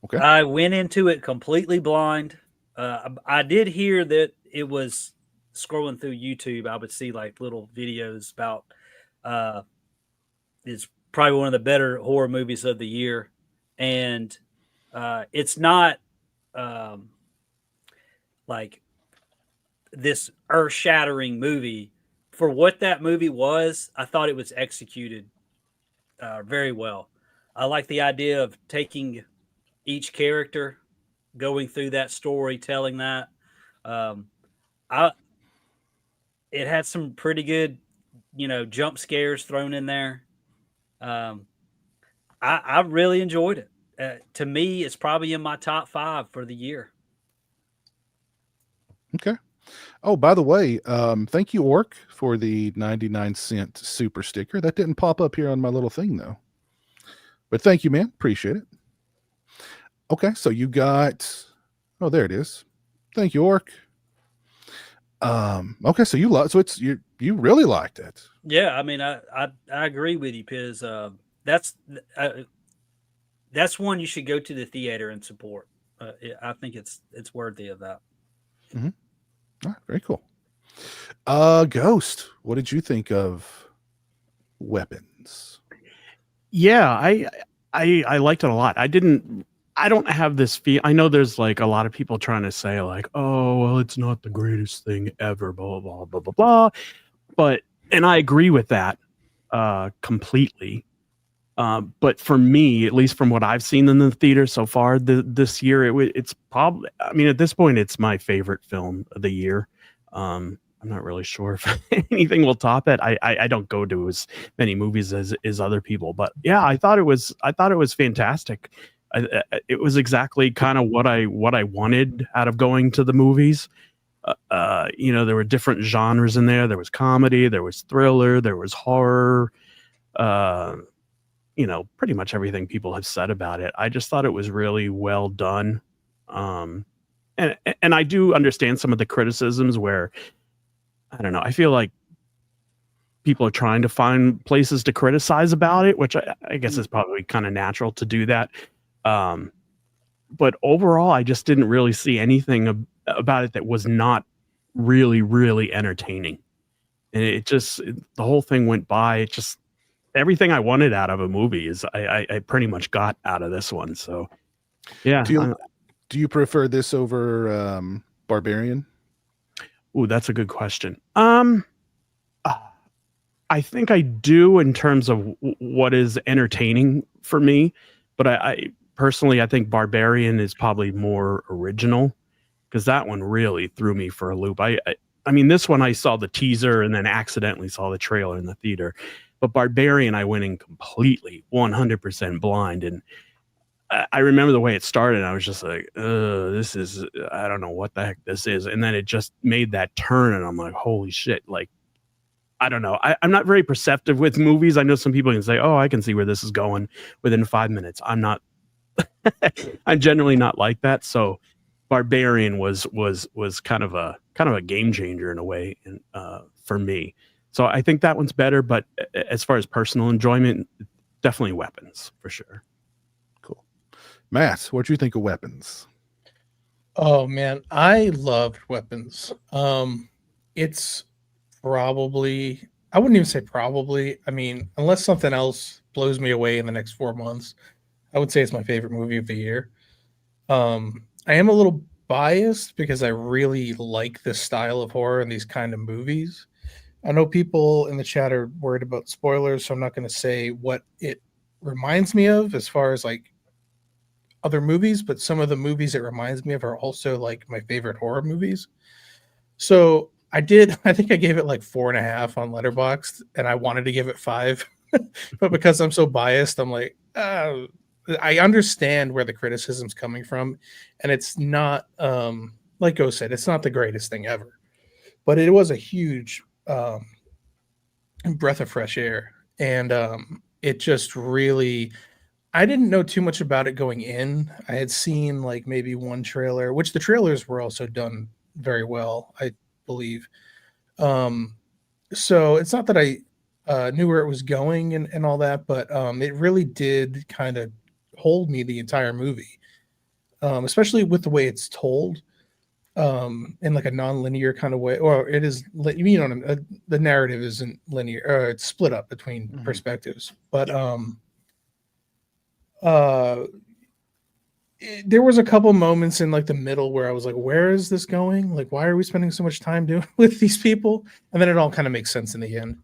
Okay. I went into it completely blind. I did hear that it was scrolling through YouTube. I would see like little videos about it's probably one of the better horror movies of the year, and it's not um, like this earth-shattering movie. For what that movie was, I thought it was executed very well. I like the idea of taking each character, going through that story, telling that. Um, I it had some pretty good, jump scares thrown in there. Um, I really enjoyed it. To me, it's probably in my top 5 for the year. Okay. Oh, by the way, thank you, Orc, for the 99-cent super sticker. That didn't pop up here on my little thing, though. But thank you, man. Appreciate it. Okay, so you got... Oh, there it is. Thank you, Orc. Okay, so you really liked it. Yeah, I mean, I agree with you, Piz. That's one you should go to the theater and support. I think it's worthy of that. Mm-hmm. All right, very cool. Ghost, what did you think of Weapons? Yeah, I liked it a lot. I don't have this feel. I know there's like a lot of people trying to say like, oh, well, it's not the greatest thing ever, blah, blah, blah, blah, blah. But, and I agree with that completely. But for me, at least from what I've seen in the theater so far this year, it's probably, I mean, at this point, it's my favorite film of the year. I'm not really sure if anything will top it. I don't go to as many movies as other people, but yeah, I thought it was fantastic. It was exactly kind of what I wanted out of going to the movies. There were different genres in there. There was comedy, there was thriller, there was horror. Pretty much everything people have said about it. I just thought it was really well done. And I do understand some of the criticisms where, I don't know, I feel like people are trying to find places to criticize about it, which I guess is probably kind of natural to do that. But overall, I just didn't really see anything about it that was not really, really entertaining. And the whole thing went by. It just, everything I wanted out of a movie is I pretty much got out of this one. So yeah. Do you prefer this over Barbarian? Ooh, that's a good question. I think I do in terms of what is entertaining for me, but I personally, I think Barbarian is probably more original because that one really threw me for a loop. I mean, this one I saw the teaser and then accidentally saw the trailer in the theater, but Barbarian I went in completely 100% blind, and I remember the way it started. I was just like, this is, I don't know what the heck this is. And then it just made that turn and I'm like, holy shit. Like, I don't know. I'm not very perceptive with movies. I know some people can say, oh, I can see where this is going within 5 minutes. I'm not, I'm generally not like that. So Barbarian was kind of a game changer in a way, and for me. So I think that one's better, but as far as personal enjoyment, definitely Weapons for sure. Cool. Matt, what do you think of Weapons? Oh man, I loved Weapons. It's probably, I wouldn't even say probably. I mean, unless something else blows me away in the next 4 months, I would say it's my favorite movie of the year. I am a little biased because I really like this style of horror and these kind of movies. I know people in the chat are worried about spoilers, so I'm not going to say what it reminds me of as far as like other movies, but some of the movies it reminds me of are also like my favorite horror movies. So I think I gave it like 4.5 on Letterboxd, and I wanted to give it 5, but because I'm so biased, I'm like, I understand where the criticism's coming from, and it's not, like Go said, it's not the greatest thing ever, but it was a huge breath of fresh air, and it just really, I didn't know too much about it going in. I had seen like maybe one trailer, which the trailers were also done very well, I believe. So it's not that I knew where it was going and all that, but it really did kind of hold me the entire movie. especially with the way it's told, in like a non-linear kind of way. Or it is, you know, the narrative isn't linear, it's split up between perspectives. But there was a couple moments in like the middle where I was like, where is this going? Like, why are we spending so much time doing with these people? And then it all kind of makes sense in the end.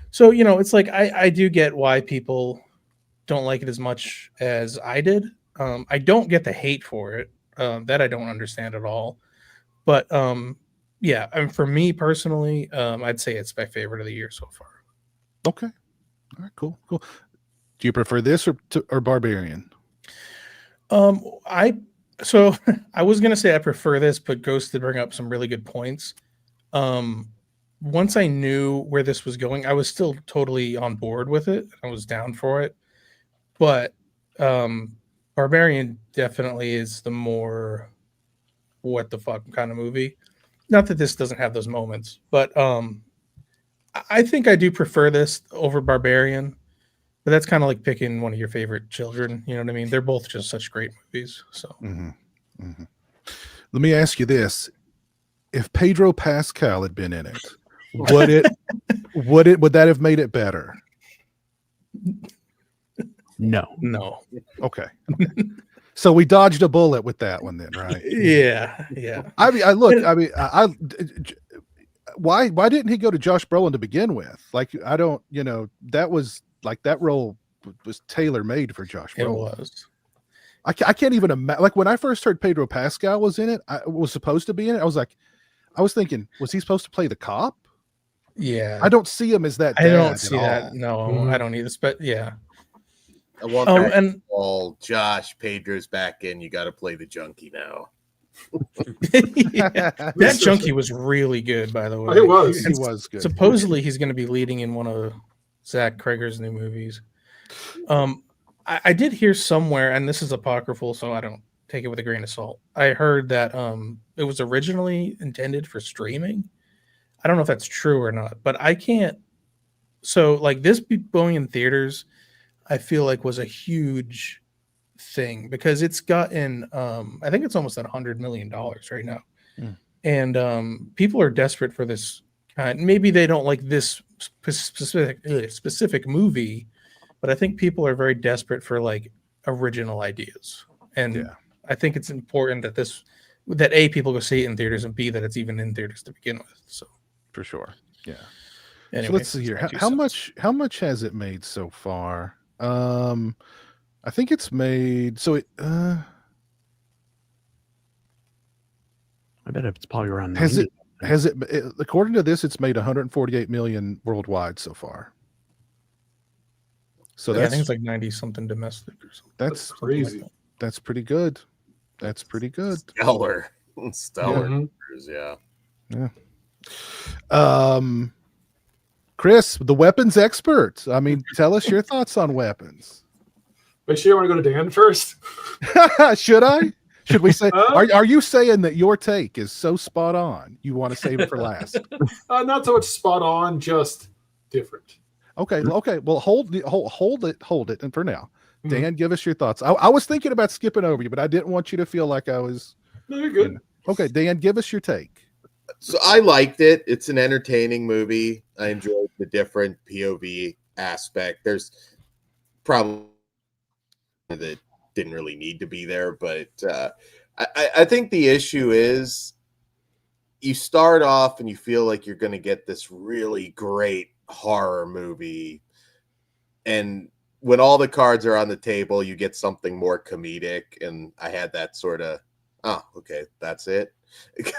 So, you know, it's like I do get why people don't like it as much as I did. I don't get the hate for it. That I don't understand at all. But yeah, for me personally, I'd say it's my favorite of the year so far. Okay. All right, cool. Do you prefer this or Barbarian? I was gonna say I prefer this, but Ghost did bring up some really good points. Once I knew where this was going, I was still totally on board with it. I was down for it, but Barbarian definitely is the more what the fuck kind of movie. Not that this doesn't have those moments, but I think I do prefer this over Barbarian. But that's kind of like picking one of your favorite children. You know what I mean? They're both just such great movies. So Let me ask you this: if Pedro Pascal had been in it, would that have made it better? No. Okay. So we dodged a bullet with that one then, right? Yeah. I mean, why didn't he go to Josh Brolin to begin with? Like, I don't, you know, that was like that role was tailor made for Josh Brolin. It was. I can't even imagine. Like when I first heard Pedro Pascal was in it, I was supposed to be in it. I was thinking, was he supposed to play the cop? Yeah. I don't see him as that. I don't see at that. all. No, I don't either. But yeah. I want that and all Josh Pedro's back in. You got to play the junkie now. that junkie was really good, by the way. It was. He was good. Supposedly he's going to be leading in one of Zach Kreger's new movies. I did hear somewhere, and this is apocryphal, so I don't take it with a grain of salt. I heard that it was originally intended for streaming. I don't know if that's true or not, but I can't. So like this going in theaters, I feel like was a huge thing because it's gotten I think it's almost at $100 million right now. And people are desperate for this kind. Maybe they don't like this specific movie, but I think people are very desperate for like original ideas. And I think it's important that A, people go see it in theaters, and B, that it's even in theaters to begin with. So for sure. Yeah. Anyway, so let's see here. How much has it made so far? I think it's made I bet it's probably around 90. 90. Has it according to this, it's made 148 million worldwide so far. So I think it's like 90 something domestic or something. That's crazy. Like that. That's pretty good. That's pretty good. Stellar numbers, yeah. Chris, the weapons expert. I mean, tell us your thoughts on weapons. Make sure you want to go to Dan first. Should I? Should we say? Are you saying that your take is so spot on? You want to save it for last? Not so much spot on, just different. Okay. Well, hold it, and for now, Dan, give us your thoughts. I was thinking about skipping over you, but I didn't want you to feel like I was. No, you're good. Okay, Dan, give us your take. So I liked it. It's an entertaining movie. I enjoyed the different POV aspect. There's probably that didn't really need to be there, but I think the issue is you start off and you feel like you're going to get this really great horror movie, and when all the cards are on the table, you get something more comedic, and I had that sort of, oh, okay, that's it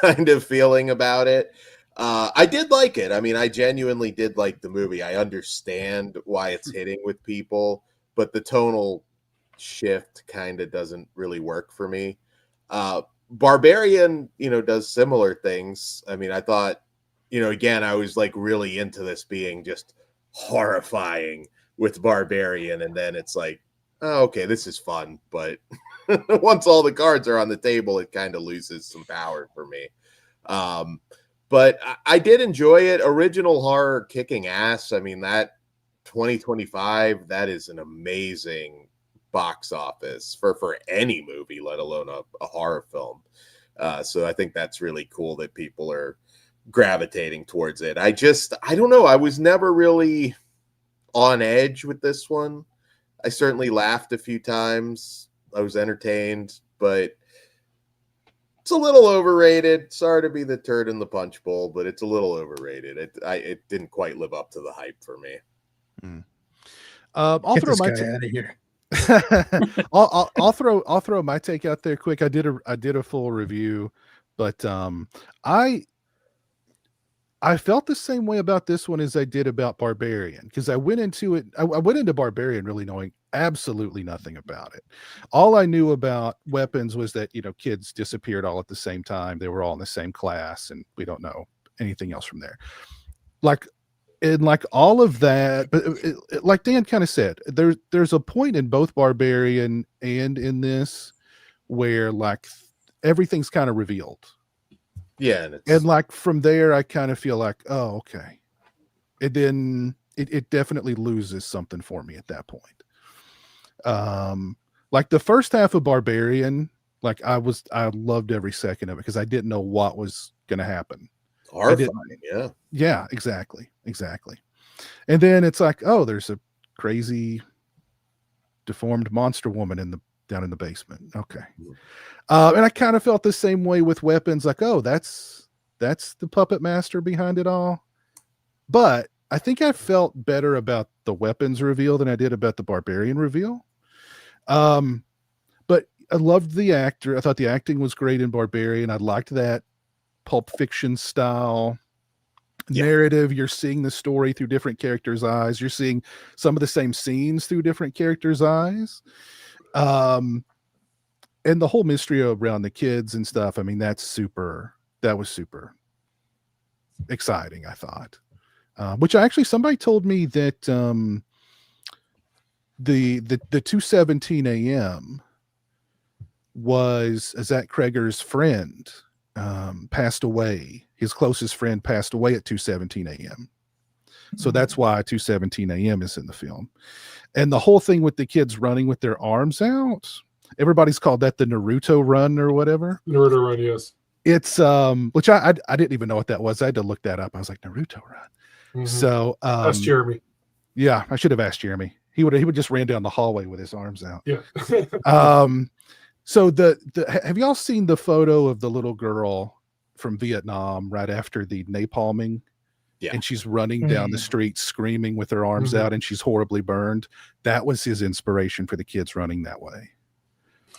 kind of feeling about it. I did like it. I mean, I genuinely did like the movie. I understand why it's hitting with people, but the tonal shift kind of doesn't really work for me. Barbarian, does similar things. I mean, I thought, again, I was like really into this being just horrifying with Barbarian, and then it's like, oh, okay, this is fun, but once all the cards are on the table, it kind of loses some power for me. But I did enjoy it. Original horror kicking ass. I mean, that 2025, that is an amazing box office for any movie, let alone a horror film. So I think that's really cool that people are gravitating towards it. I don't know. I was never really on edge with this one. I certainly laughed a few times. I was entertained, but it's a little overrated. Sorry to be the turd in the punch bowl, but it's a little overrated. It didn't quite live up to the hype for me. I'll Get throw this my guy out of here. I'll throw my take out there quick. I did a full review, but I felt the same way about this one as I did about Barbarian, because I went into it. I went into Barbarian really knowing absolutely nothing about it. All I knew about Weapons was that, kids disappeared all at the same time. They were all in the same class, and we don't know anything else from there. Like all of that, but like Dan kind of said, there's a point in both Barbarian and in this where like everything's kind of revealed. Yeah, and like from there, I kind of feel like, oh, okay. And then it definitely loses something for me at that point. Like the first half of Barbarian, like I loved every second of it because I didn't know what was going to happen. Horrifying, yeah. Yeah, exactly. And then it's like, oh, there's a crazy deformed monster woman down in the basement. Okay. And I kind of felt the same way with Weapons, like, oh, that's the puppet master behind it all. But I think I felt better about the Weapons reveal than I did about the Barbarian reveal. But I loved the actor. I thought the acting was great in Barbarian. I liked that Pulp Fiction style narrative. You're seeing the story through different characters' eyes. You're seeing some of the same scenes through different characters' eyes. And the whole mystery around the kids and stuff, I mean, that was super exciting, I thought. Which somebody told me that the 2:17 a.m. was Zach Kreger's friend passed away. His closest friend passed away at 2:17 a.m. So that's why 2:17 a.m. is in the film. And the whole thing with the kids running with their arms out, everybody's called that the Naruto run or whatever. Naruto run, yes. It's which I didn't even know what that was. I had to look that up. I was like, Naruto run. Mm-hmm. So that's Jeremy. Yeah, I should have asked Jeremy. He would just ran down the hallway with his arms out. Yeah. So have y'all seen the photo of the little girl from Vietnam right after the napalming? Yeah. And she's running down the street screaming with her arms out, and she's horribly burned. That was his inspiration for the kids running that way,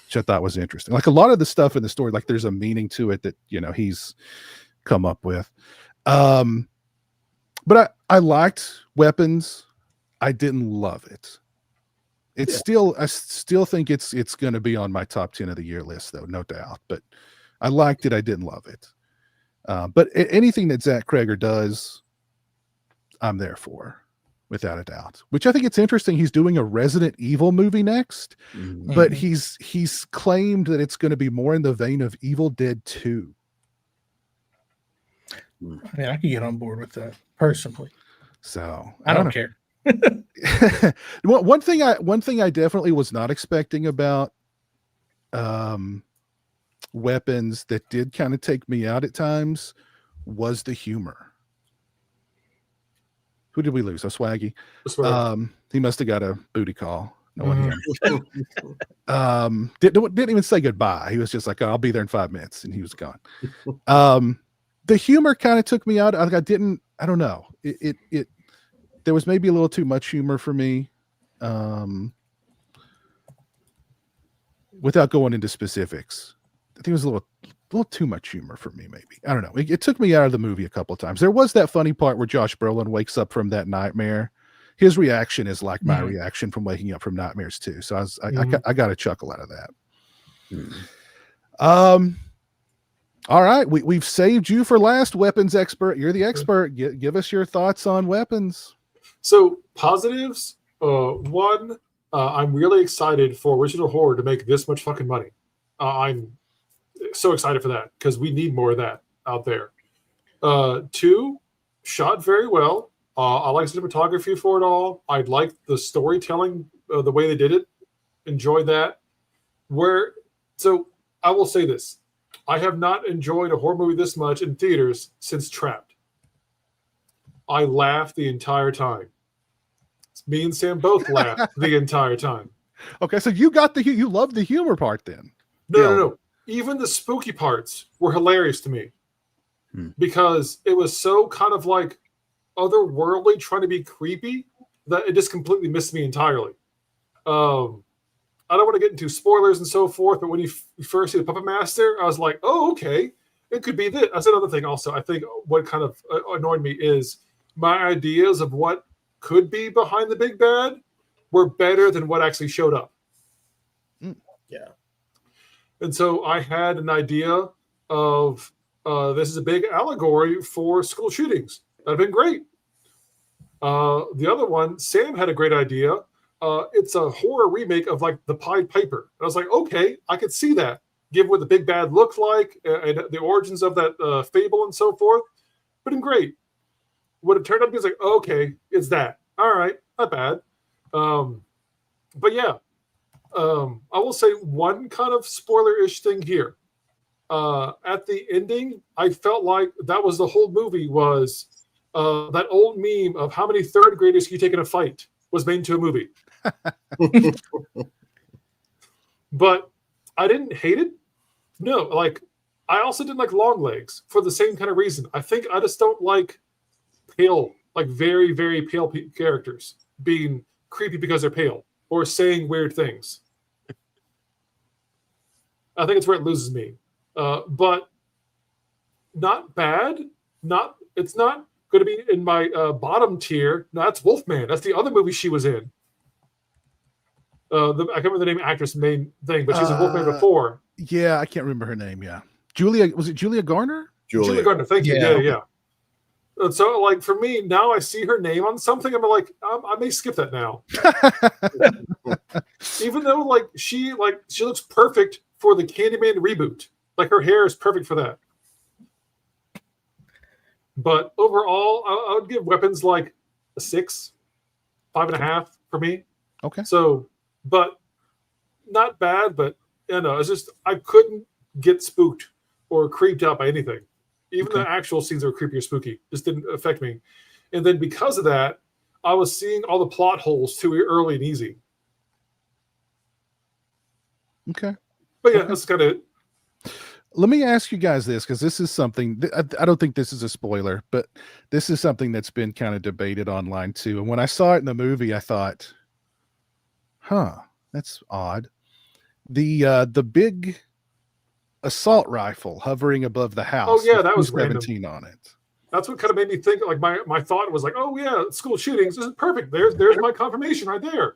which I thought was interesting. Like a lot of the stuff in the story, like there's a meaning to it that, he's come up with. But I liked Weapons. I didn't love it. I still think it's going to be on my top 10 of the year list, though, no doubt. But I liked it. I didn't love it. But anything that Zach Kreger does, I'm there for, without a doubt. Which I think it's interesting. He's doing a Resident Evil movie next, but he's claimed that it's going to be more in the vein of Evil Dead 2. I mean, I could get on board with that personally. So I don't care. One thing I definitely was not expecting about Weapons that did kind of take me out at times was the humor. Who did we lose? Swaggy. He must have got a booty call. No one didn't even say goodbye. He was just like, oh, I'll be there in 5 minutes, and he was gone. The humor kind of took me out. I don't know. It there was maybe a little too much humor for me. Without going into specifics, I think it was a little too much humor for me, maybe. I don't know. It took me out of the movie a couple of times. There was that funny part where Josh Brolin wakes up from that nightmare. His reaction is like my reaction from waking up from nightmares too. So I got a chuckle out of that. All right. We've saved you for last, Weapons expert. You're the expert. Give us your thoughts on Weapons. So positives. One, I'm really excited for Original Horror to make this much fucking money. I'm so excited for that because we need more of that out there. Two, shot very well. I like cinematography for it all. I like the storytelling, the way they did it. enjoyed that. So I will say this. I have not enjoyed a horror movie this much in theaters since Trapped. I laughed the entire time. Me and Sam both laughed the entire time. Okay, so you got you love the humor part then. No. Even the spooky parts were hilarious to me because it was so kind of like otherworldly, trying to be creepy, that it just completely missed me entirely. I don't want to get into spoilers and so forth, but when you first see the Puppet Master, I was like, oh, okay, it could be this. That's another thing also. I think what kind of annoyed me is my ideas of what could be behind the big bad were better than what actually showed up. Yeah. And so I had an idea of this is a big allegory for school shootings. That'd have been great. The other one, Sam had a great idea. It's a horror remake of like the Pied Piper. And I was like, okay, I could see that, given what the big bad looked like and the origins of that fable and so forth. But great. What it turned out to be is like, okay, it's that. All right, not bad. But yeah, I will say one kind of spoiler-ish thing here. At the ending, I felt like that was the whole movie was that old meme of how many third graders can you take in a fight was made into a movie. But I didn't hate it. No, like I also didn't like long legs for the same kind of reason. I think I just don't like pale, like very, very pale characters being creepy because they're pale or saying weird things. I think it's where it loses me. But not bad. It's not going to be in my bottom tier. No, that's Wolfman. That's the other movie she was in. I can't remember the name of the actress' main thing, but she was in Wolfman before. Yeah, I can't remember her name. Yeah, was it Julia Garner? Julia Garner. Thank you. Yeah. And so, like for me, now I see her name on something, I'm like, I may skip that now. Even though, like she looks perfect for the Candyman reboot. Like her hair is perfect for that. But overall, I would give Weapons like a 6, 5.5 for me. Okay. So, but not bad. But it's just I couldn't get spooked or creeped out by anything. Even the actual scenes that were creepy or spooky just didn't affect me. And then because of that, I was seeing all the plot holes too early and easy. Okay. But yeah, that's kind of it. Let me ask you guys this, because this is something I don't think this is a spoiler, but this is something that's been kind of debated online too. And when I saw it in the movie, I thought, that's odd. The big assault rifle hovering above the house. Oh yeah, that was 17 random. on it. That's what kind of made me think. Like my thought was like, oh yeah, school shootings. This is perfect. There's my confirmation right there.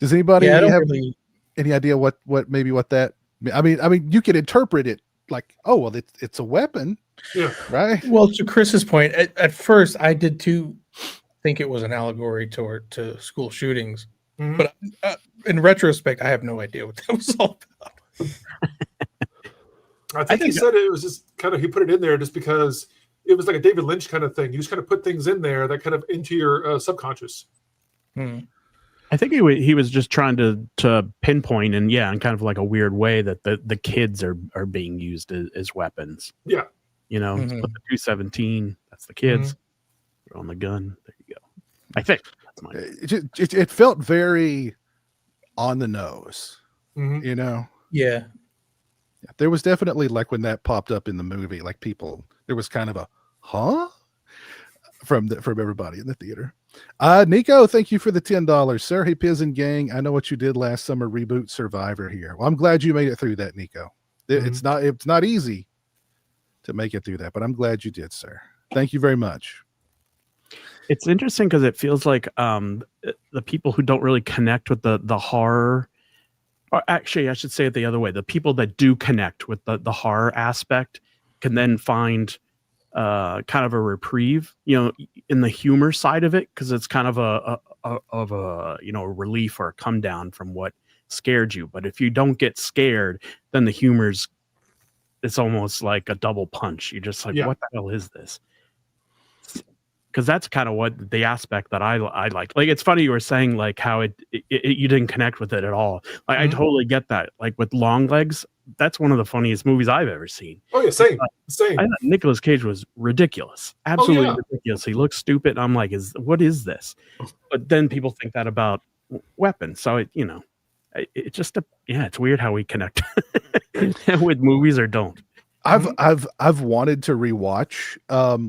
Does anybody have really... any idea what that? I mean, you could interpret it like, oh well, it's a weapon, yeah, right? Well, to Chris's point, at first I did too think it was an allegory to school shootings, but in retrospect, I have no idea what that was all about. I think he said it was just kind of he put it in there just because it was like a David Lynch kind of thing. You just kind of put things in there that kind of into your subconscious. I think he was just trying to pinpoint and kind of like a weird way that the kids are being used as weapons. Yeah. Put the 217, that's the kids. They're on the gun. There you go. I think that's mine. It felt very on the nose. Yeah. There was definitely, like when that popped up in the movie, like there was kind of a from everybody in the theater. Nico, thank you for the $10, sir. Hey, Piz and gang, I know what you did last summer. Reboot Survivor here. Well, I'm glad you made it through that, Nico. It's not easy to make it through that, but I'm glad you did, sir. Thank you very much. It's interesting because it feels like the people who don't really connect with the horror, or actually I should say it the other way, the people that do connect with the horror aspect can then find kind of a reprieve, in the humor side of it, because it's kind of a relief or a come down from what scared you. But if you don't get scared, then the it's almost like a double punch. You're just like, what the hell is this? because that's kind of what the aspect that I like. Like, it's funny you were saying like how you didn't connect with it at all. Like, I totally get that. Like with Long Legs, that's one of the funniest movies I've ever seen. Oh yeah, same. I thought Nicolas Cage was ridiculous, absolutely ridiculous. He looks stupid. And I'm like, what is this? But then people think that about Weapons. So it just it's weird how we connect with movies or don't. I've wanted to rewatch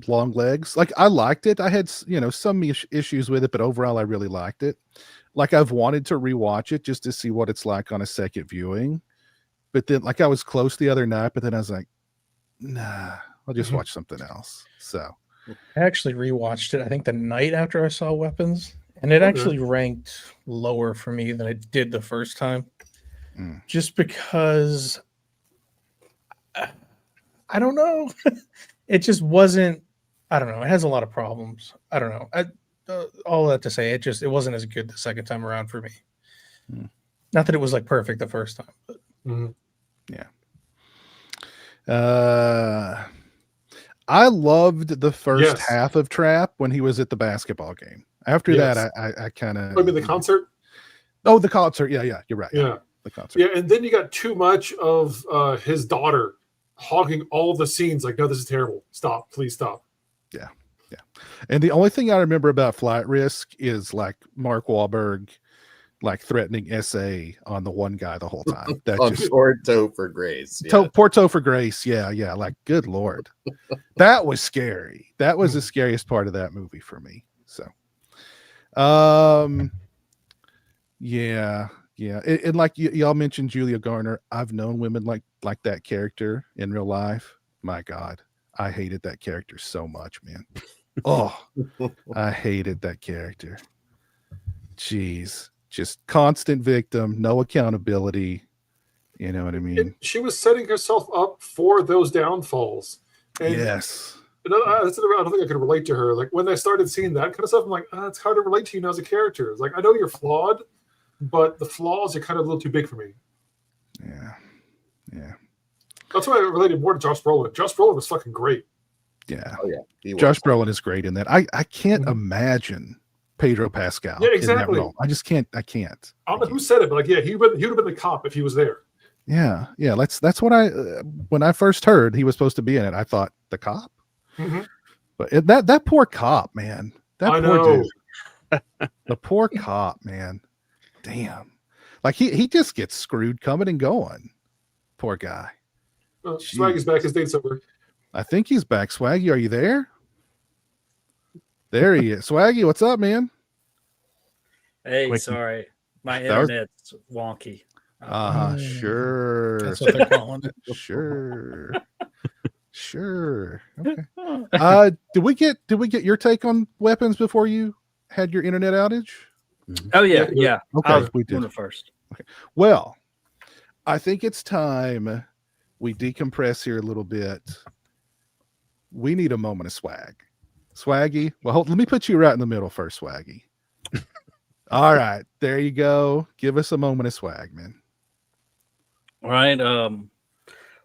Long Legs. Like, I liked it. I had some issues with it, but overall I really liked it. Like, I've wanted to rewatch it just to see what it's like on a second viewing. But then, like, I was close the other night, but then I was like, nah, I'll just watch something else. So I actually rewatched it, I think the night after I saw Weapons, and it actually ranked lower for me than it did the first time. Just because I don't know. It just wasn't, I don't know. It has a lot of problems. I don't know. All that to say, it wasn't as good the second time around for me. Not that it was like perfect the first time, but yeah. I loved the first half of Trap when he was at the basketball game. After that, I kind of. Maybe the concert. Oh, the concert. Yeah, you're right. Yeah, the concert. Yeah, and then you got too much of his daughter hogging all the scenes. Like, no, this is terrible. Stop, please stop. Yeah. And the only thing I remember about Flight Risk is like Mark Wahlberg, like threatening SA on the one guy the whole time. That on Porto for Grace. Yeah. Porto for Grace. Yeah. Like, good Lord. That was scary. That was the scariest part of that movie for me. So, yeah. And like y'all mentioned Julia Garner. I've known women like that character in real life. My God, I hated that character so much, man. Oh, I hated that character. Jeez. Just constant victim, no accountability. You know what I mean? She was setting herself up for those downfalls. And yes. I don't think I could relate to her. Like, when I started seeing that kind of stuff, I'm like, it's hard to relate to you now as a character. It's like, I know you're flawed, but the flaws are kind of a little too big for me. Yeah. That's why I related more to Josh Brolin. Josh Brolin was fucking great. Yeah. Oh yeah. Josh Brolin is great in that. I can't imagine Pedro Pascal. Yeah, exactly. In that role. I can't. I don't know who said it, but like, yeah, he would have been the cop if he was there. Yeah. That's what when I first heard he was supposed to be in it, I thought, the cop. But that poor cop, man. That poor dude. The poor cop, man. Damn. Like, he just gets screwed coming and going. Poor guy. Swaggy's back. His date's over. I think he's back. Swaggy, are you there? There he is. Swaggy, what's up, man? Hey, sorry. My internet's wonky. Sure. That's what they're calling it. Sure. Okay. Did we get your take on Weapons before you had your internet outage? Oh yeah. Okay, we did it first. Okay. Well, I think it's time we decompress here a little bit. We need a moment of swag. Swaggy. Well, let me put you right in the middle first, Swaggy. All right, there you go. Give us a moment of swag, man. All right.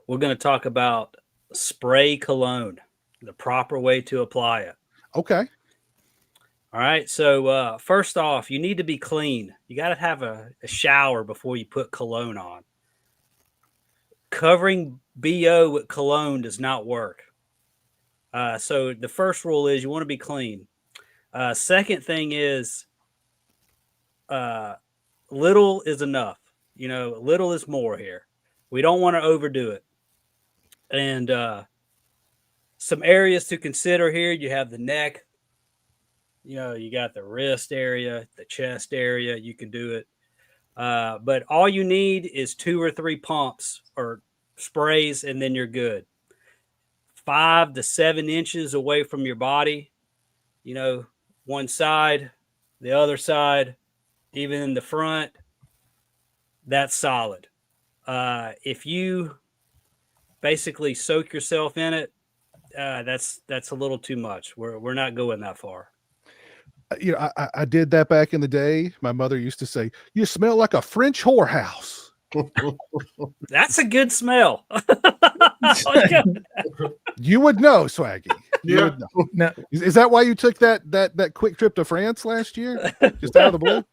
We're going to talk about spray cologne, the proper way to apply it. Okay. All right. So first off, you need to be clean. You got to have a shower before you put cologne on. Covering BO with cologne does not work. So the first rule is you want to be clean. Second thing is little is enough. Little is more here. We don't want to overdo it. And some areas to consider here, you have the neck. You got the wrist area, the chest area. You can do it. But all you need is 2 or 3 pumps or sprays, and then you're good. 5 to 7 inches away from your body, one side, the other side, even in the front, that's solid. If you basically soak yourself in it, that's a little too much. We're not going that far. I did that back in the day. My mother used to say, "You smell like a French whorehouse." That's a good smell. You would know, Swaggy. Yeah. Now, Is that why you took that quick trip to France last year? Just out of the blue?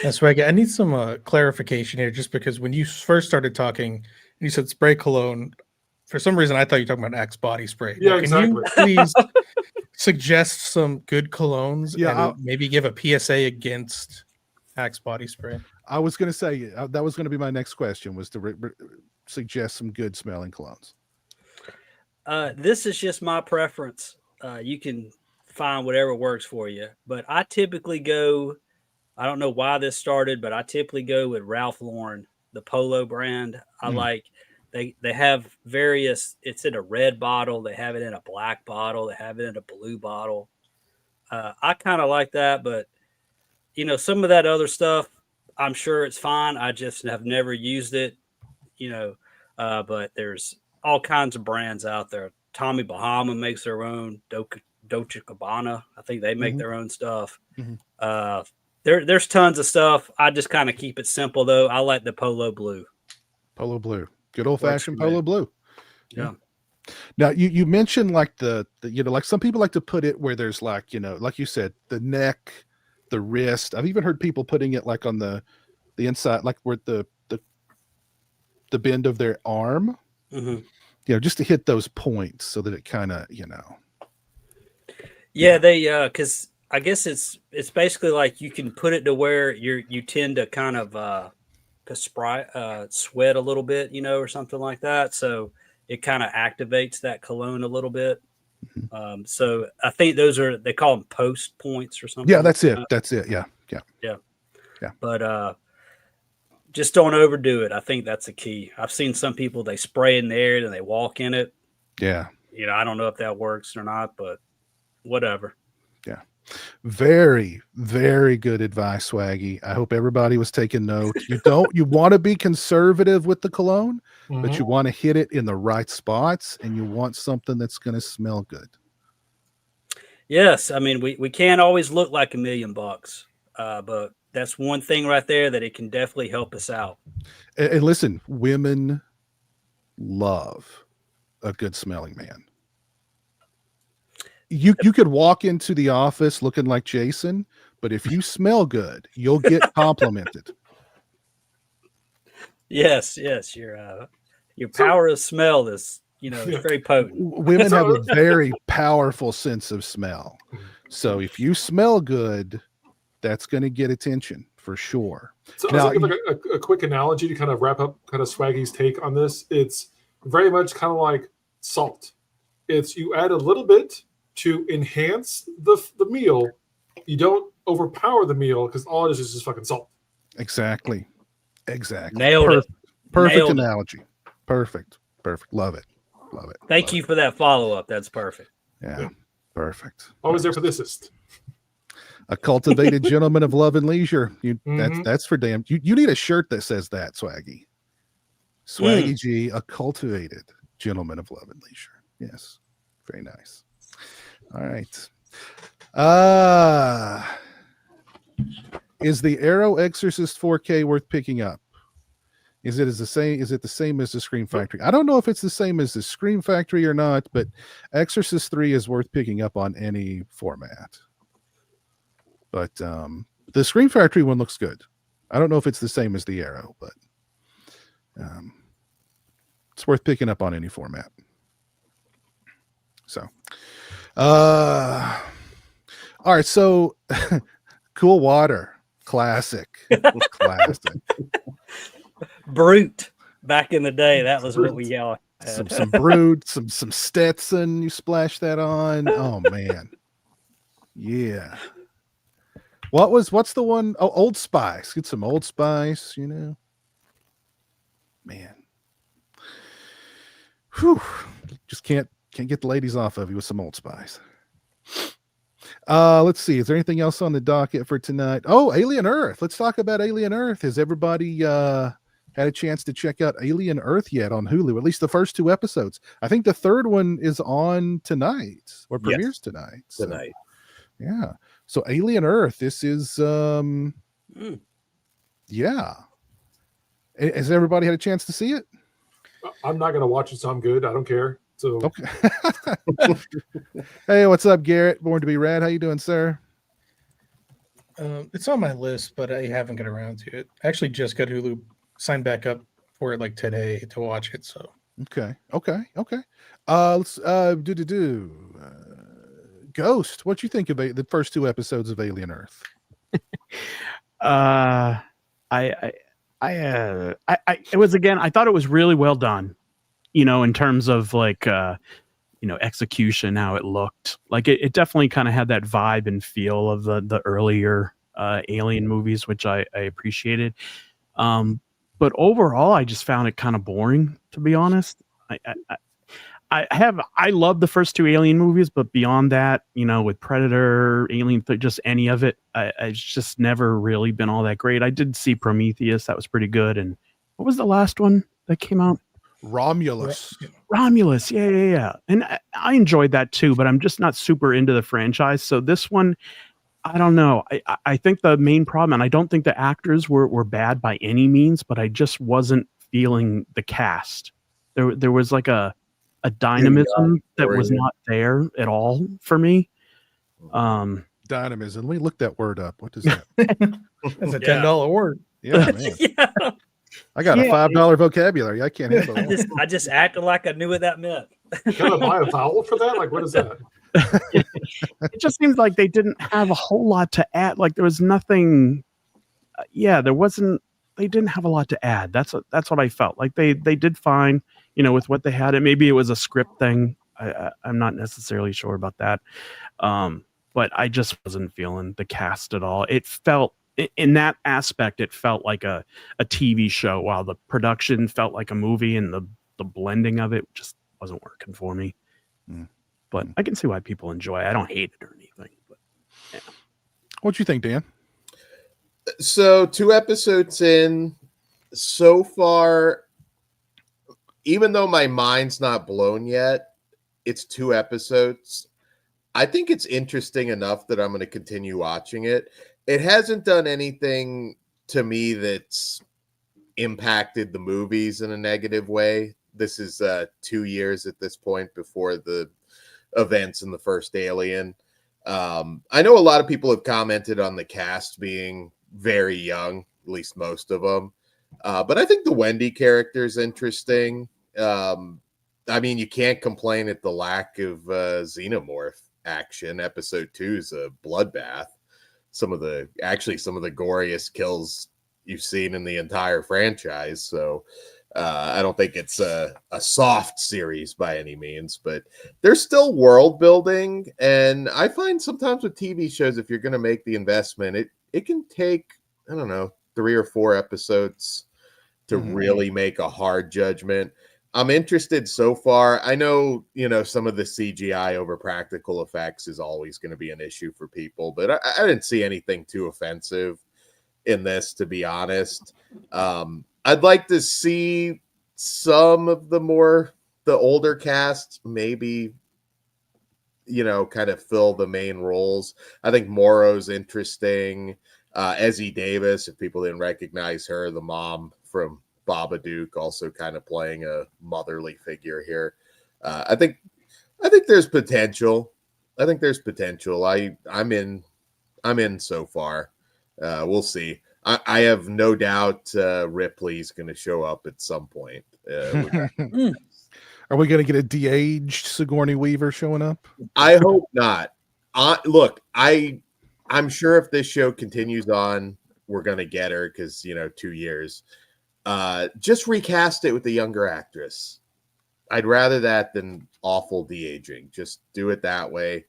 that's right. I need some clarification here, just because when you first started talking, you said spray cologne. For some reason, I thought you were talking about Axe body spray. Yeah, Now, can you exactly. please suggest some good colognes Yeah, and maybe give a PSA against Axe body spray? I was going to say that was going to be my next question, was to suggest some good smelling colognes. This is just my preference. You can find whatever works for you, but I typically go. I don't know why this started, but I typically go with Ralph Lauren, the Polo brand. I like. They have various. It's in a red bottle. They have it in a black bottle. They have it in a blue bottle. I kind of like that, but some of that other stuff, I'm sure it's fine. I just have never used it. But there's all kinds of brands out there. Tommy Bahama makes their own. Dolce Gabbana, I think they make their own stuff. There's tons of stuff. I just kind of keep it simple, though. I like the Polo Blue. Polo Blue. Good old fashioned Works for me. Polo Blue. Yeah. Now you mentioned like the like some people like to put it where there's like, like you said, the neck, the wrist. I've even heard people putting it like on the inside, like where the bend of their arm, just to hit those points so that it kind of, Yeah, they because I guess it's basically like you can put it to where you tend to kind of sweat a little bit, or something like that. So it kind of activates that cologne a little bit. So I think they call them post points or something. Yeah, that's it. That's it. Yeah. But just don't overdo it. I think that's the key. I've seen some people, they spray in the air and they walk in it. Yeah. I don't know if that works or not, but whatever. Yeah. Very, very good advice, Swaggy. I hope everybody was taking note. You want to be conservative with the cologne, but you want to hit it in the right spots, and you want something that's going to smell good. Yes. I mean, we can't always look like $1 million, but that's one thing right there that it can definitely help us out. And listen, women love a good smelling man. You could walk into the office looking like Jason, but if you smell good, you'll get complimented. Yes, your power of smell is very potent. Women have a very powerful sense of smell, so if you smell good, that's going to get attention for sure. So now, I was looking at a quick analogy to kind of wrap up kind of Swaggy's take on this. It's very much kind of like salt. It's you add a little bit to enhance the meal. You don't overpower the meal because all it is just fucking salt. Exactly. Nailed it. Perfect Nailed analogy. It. Perfect. Love it. Thank you for that follow-up. That's perfect. Yeah. Perfect. Always there for the assist. A cultivated gentleman of love and leisure. That's for damn. You need a shirt that says that, Swaggy. Swaggy G, a cultivated gentleman of love and leisure. Yes. Very nice. All right. Is the Arrow Exorcist 4K worth picking up? Is it the same as the Scream Factory? I don't know if it's the same as the Scream Factory or not, but Exorcist 3 is worth picking up on any format. But the Scream Factory one looks good. I don't know if it's the same as the Arrow, but it's worth picking up on any format. So, all right. So, Cool Water, classic. Brute. Back in the day, that was what we yelled. Some Brute, some Stetson. You splash that on. Oh man, yeah. What's the one? Oh, Old Spice. Get some Old Spice. Man. Whew. Just can't get the ladies off of you with some Old Spice. Let's see. Is there anything else on the docket for tonight? Oh, Alien Earth. Let's talk about Alien Earth. Has everybody had a chance to check out Alien Earth yet on Hulu? At least the first 2 episodes. I think the third one is on tonight or premieres tonight. Tonight. Yeah. So Alien Earth. This is yeah. Has everybody had a chance to see it? I'm not going to watch it, so I'm good. I don't care. So Okay. Hey, what's up, Garrett? Born to be Rad. How you doing, sir? It's on my list, but I haven't got around to it. I actually just got Hulu signed back up for it like today to watch it. So Okay. Let's Ghost. What you think about the first 2 episodes of Alien Earth? I it was, again, I thought it was really well done, in terms of like execution, how it looked. Like it definitely kind of had that vibe and feel of the earlier Alien movies, which I appreciated. But overall, I just found it kind of boring, to be honest. I love the first 2 Alien movies, but beyond that, with Predator, Alien, just any of it, it's just never really been all that great. I did see Prometheus, that was pretty good. And what was the last one that came out? Romulus. Romulus, yeah. And I enjoyed that too, but I'm just not super into the franchise. So this one, I don't know. I think the main problem, and I don't think the actors were bad by any means, but I just wasn't feeling the cast. There was like a dynamism that was not there at all for me. Dynamism. Let me look that word up. What does that? that's a $10 word. Yeah, man. Yeah. I got a $5 vocabulary. I can't handle it. I just acted like I knew what that meant. can I buy a vowel for that? Like, what is that? It just seems like they didn't have a whole lot to add. Like there was nothing. There wasn't. They didn't have a lot to add. That's what I felt. Like they did fine, with what they had. And maybe it was a script thing. I'm not necessarily sure about that. But I just wasn't feeling the cast at all. It felt, in that aspect, it felt like a TV show, while the production felt like a movie, and the blending of it just wasn't working for me. But I can see why people enjoy it. I don't hate it or anything. But yeah. What you think, Dan? So 2 episodes in so far, even though my mind's not blown yet, it's 2 episodes. I think it's interesting enough that I'm going to continue watching it. It hasn't done anything to me that's impacted the movies in a negative way. This is 2 years at this point before the events in the first Alien. I know a lot of people have commented on the cast being very young, at least most of them. But I think the Wendy character is interesting. I mean, you can't complain at the lack of xenomorph action. Episode 2 is a bloodbath. Some of the goriest kills you've seen in the entire franchise. So I don't think it's a soft series by any means, but there's still world building. And I find sometimes with TV shows, if you're going to make the investment, it can take, I don't know, 3 or 4 episodes to really make a hard judgment. I'm interested so far. I know, some of the CGI over practical effects is always going to be an issue for people, but I didn't see anything too offensive in this, to be honest. I'd like to see some of the older cast maybe, kind of fill the main roles. I think Morrow's interesting. Ezzie Davis, if people didn't recognize her, the mom from Babadook, also kind of playing a motherly figure here. I think there's potential. I'm in so far. We'll see. I have no doubt Ripley's going to show up at some point. Are we going to get a de-aged Sigourney Weaver showing up? I hope not. Look, I'm sure if this show continues on, we're going to get her because, 2 years. Just recast it with a younger actress. I'd rather that than awful de-aging. Just do it that way.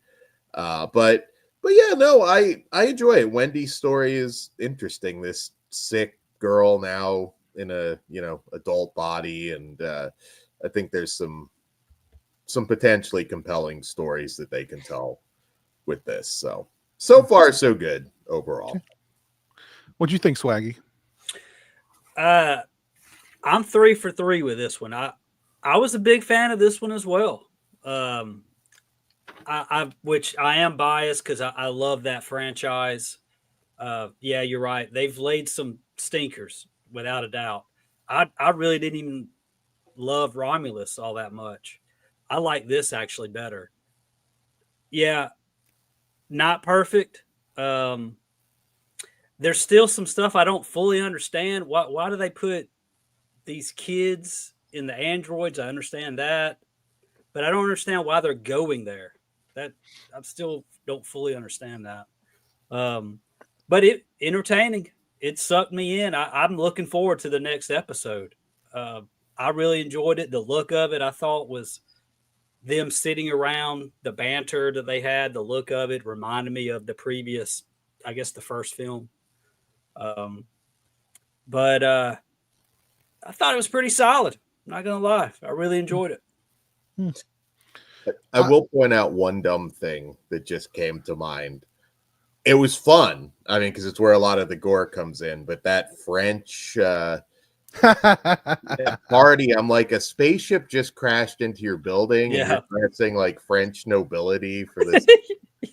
But yeah, no, I enjoy it. Wendy's story is interesting. This sick girl now in a adult body, and I think there's some potentially compelling stories that they can tell with this. So far so good overall. Okay. What do you think, Swaggy? I'm 3 for 3 with this one. I was a big fan of this one as well. Which I am biased because I love that franchise. Yeah, you're right. They've laid some stinkers without a doubt. I really didn't even love Romulus all that much. I like this actually better. Yeah, not perfect. There's still some stuff I don't fully understand. Why do they put these kids in the androids? I understand that, but I don't understand why they're going there. That I still don't fully understand that. But it entertaining. It sucked me in. I'm looking forward to the next episode. I really enjoyed it. The look of it, I thought, was them sitting around, the banter that they had. The look of it reminded me of the previous, I guess, the first film. But I thought it was pretty solid. I'm not gonna lie, I really enjoyed it. I will point out one dumb thing that just came to mind. It was fun. I mean, because it's where a lot of the gore comes in. But that French party, I'm like, a spaceship just crashed into your building, and you're dressing like French nobility for this,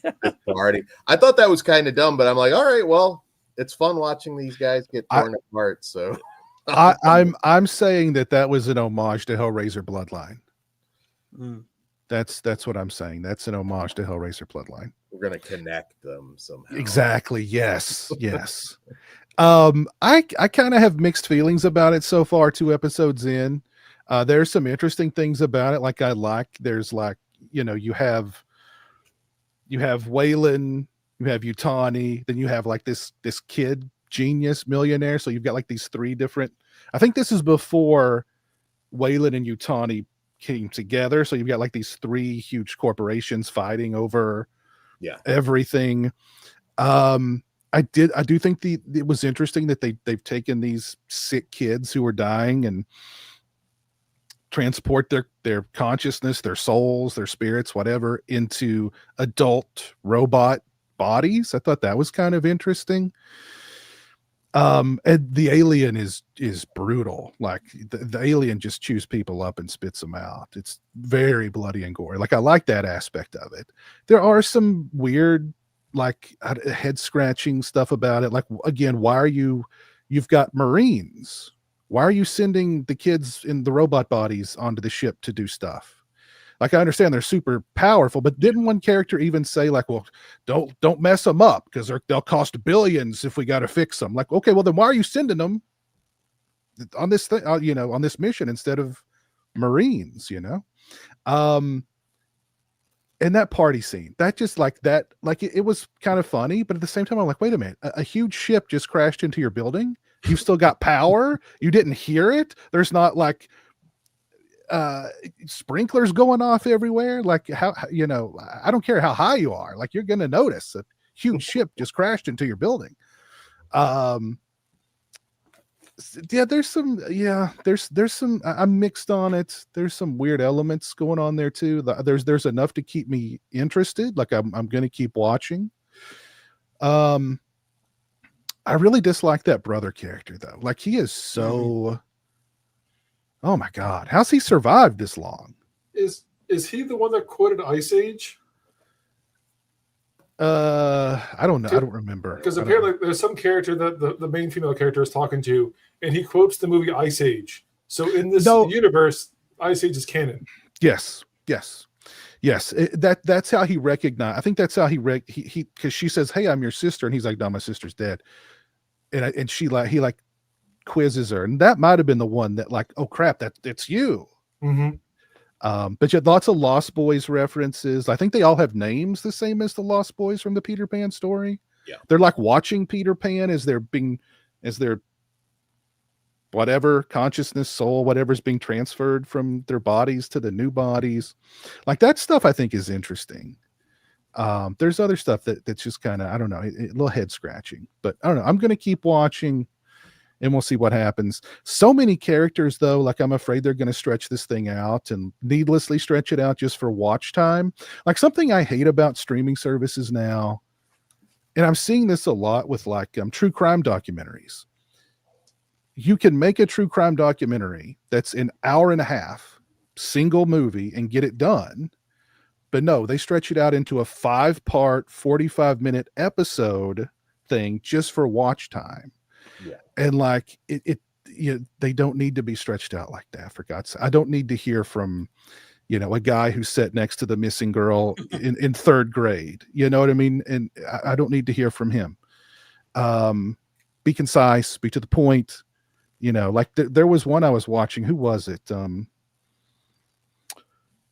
this party. I thought that was kind of dumb, but I'm like, all right, well, it's fun watching these guys get torn apart. So I'm saying that was an homage to Hellraiser Bloodline. That's what I'm saying. That's an homage to Hellraiser Bloodline. We're gonna connect them somehow. Exactly. Yes. Yes. I kind of have mixed feelings about it so far. 2 episodes in, there's some interesting things about it. There's you have Waylon, you have Yutani, then you have like this kid genius millionaire. So you've got like these 3 different. I think this is before Waylon and Yutani came together. So you've got like these 3 huge corporations fighting over everything. I do think it was interesting that they've taken these sick kids who are dying and transport their consciousness, their souls, their spirits, whatever, into adult robot bodies. I thought that was kind of interesting. And the alien is brutal. Like the alien just chews people up and spits them out. It's very bloody and gory. Like I like that aspect of it. There are some weird, like head scratching stuff about it. Like again, you've got Marines. Why are you sending the kids in the robot bodies onto the ship to do stuff? Like I understand they're super powerful, but didn't one character even say like, well, don't mess them up because they'll cost billions if we got to fix them. Like, okay, well then why are you sending them on this thing, on this mission instead of Marines, and that party scene, that just like that, like it was kind of funny, but at the same time, I'm like, wait a minute, a huge ship just crashed into your building. You've still got power. You didn't hear it. There's not like sprinklers going off everywhere. Like how, I don't care how high you are. Like you're going to notice a huge ship just crashed into your building. There's some, I'm mixed on it. There's some weird elements going on there too. There's enough to keep me interested. Like I'm going to keep watching. I really dislike that brother character though. Like he is so, oh my God, how's he survived this long? Is he the one that quoted Ice Age? I don't know. I don't remember. Because apparently there's some character that the main female character is talking to, and he quotes the movie Ice Age. So in this universe, Ice Age is canon. Yes. That's how he recognized. I think that's how he because she says, "Hey, I'm your sister," and he's like, "No, my sister's dead." And he quizzes her, and that might have been the one that like, oh crap, it's you. Mm-hmm. But you had lots of Lost Boys references. I think they all have names the same as the Lost Boys from the Peter Pan story. Yeah, they're like watching Peter Pan as their whatever consciousness, soul, whatever's being transferred from their bodies to the new bodies. Like that stuff I think is interesting. There's other stuff that's just kind of, I don't know, a little head scratching, but I don't know. I'm going to keep watching and we'll see what happens. So many characters though, like I'm afraid they're going to stretch this thing out and needlessly stretch it out just for watch time. Like something I hate about streaming services now, and I'm seeing this a lot with like true crime documentaries. You can make a true crime documentary that's an hour and a half, single movie, and get it done. But no, they stretch it out into a 5-part, 45-minute episode thing just for watch time. Yeah. And like they don't need to be stretched out like that, for God's sake. I don't need to hear from, a guy who sat next to the missing girl in third grade. You know what I mean? And I don't need to hear from him. Be concise, be to the point. Like there was one I was watching. Who was it?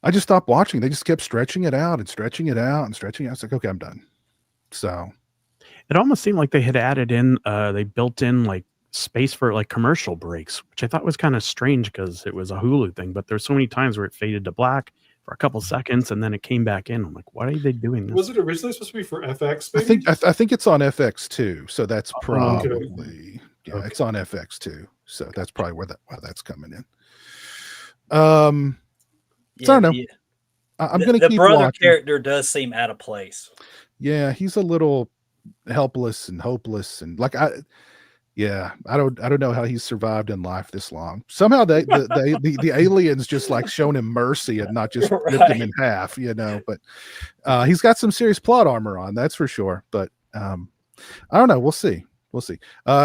I just stopped watching. They just kept stretching it out and stretching it out and stretching it out. I was like, okay, I'm done. So it almost seemed like they had added in, they built in like space for like commercial breaks, which I thought was kind of strange because it was a Hulu thing. But there's so many times where it faded to black for a couple seconds and then it came back in. I'm like, why are they doing this? Was it originally supposed to be for FX? Maybe? I think it's on FX too. So that's probably okay. It's on FX too. So that's probably why that's coming in. So I don't know. I'm going to keep brother watching. Character does seem out of place. Yeah, he's a little helpless and hopeless, and like I don't know how he's survived in life this long. Somehow the aliens just like shown him mercy and not just ripped him in half, But he's got some serious plot armor on, that's for sure. But I don't know. We'll see.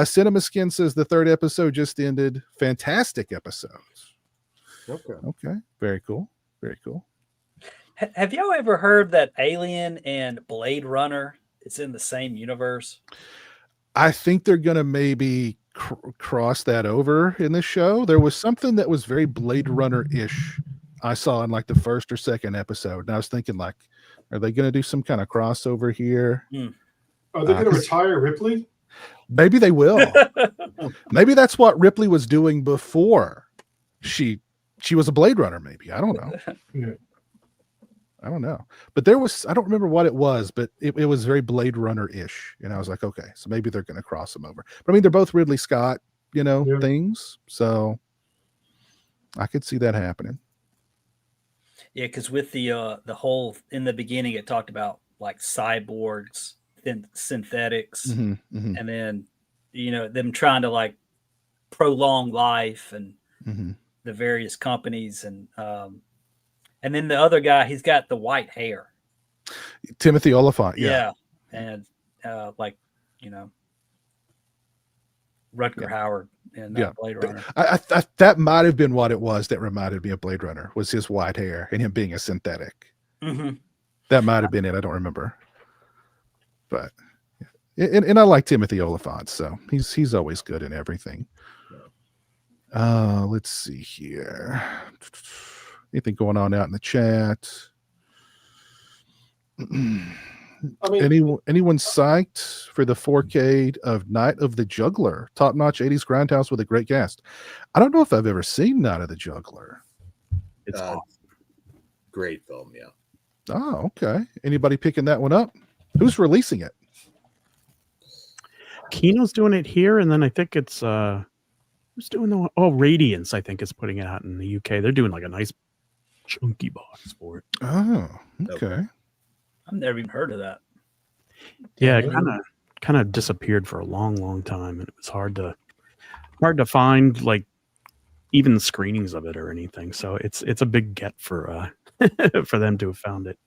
Cinema Skin says the 3rd episode just ended. Fantastic episodes. Okay. Very cool. Have y'all ever heard that Alien and Blade Runner is in the same universe? I think they're going to maybe cross that over in this show. There was something that was very Blade Runner-ish I saw in like the 1st or 2nd episode. And I was thinking like, are they going to do some kind of crossover here? Are they going to retire Ripley? Maybe they will. Maybe that's what Ripley was doing before she was a Blade Runner. Maybe. I don't know. Yeah. I don't know. But I don't remember what it was, but it was very Blade Runner-ish. And I was like, okay, so maybe they're going to cross them over. But I mean, they're both Ridley Scott, things. So I could see that happening. Yeah, because with the whole, in the beginning, it talked about like cyborgs, synthetics, and then, them trying to like prolong life and the various companies and then the other guy, he's got the white hair. Timothy Oliphant. Yeah. And Rutger Howard in Blade Runner. I that might have been what it was that reminded me of Blade Runner, was his white hair and him being a synthetic. That might have been it. I don't remember. But and I like Timothy Oliphant, so he's always good in everything. Let's see here. Anything going on out in the chat? I mean, anyone psyched for the 4K of Night of the Juggler? Top-notch 80s grindhouse with a great cast. I don't know if I've ever seen Night of the Juggler. It's awesome. Great film, yeah. Oh, okay. Anybody picking that one up? Who's releasing it? Kino's doing it here, and then I think it's who's doing the one? Oh, Radiance, I think, is putting it out in the UK. They're doing like a nice chunky box for it. Oh, okay. I've never even heard of that. Yeah, it kind of disappeared for a long time, and it was hard to find like even screenings of it or anything. So it's a big get for for them to have found it.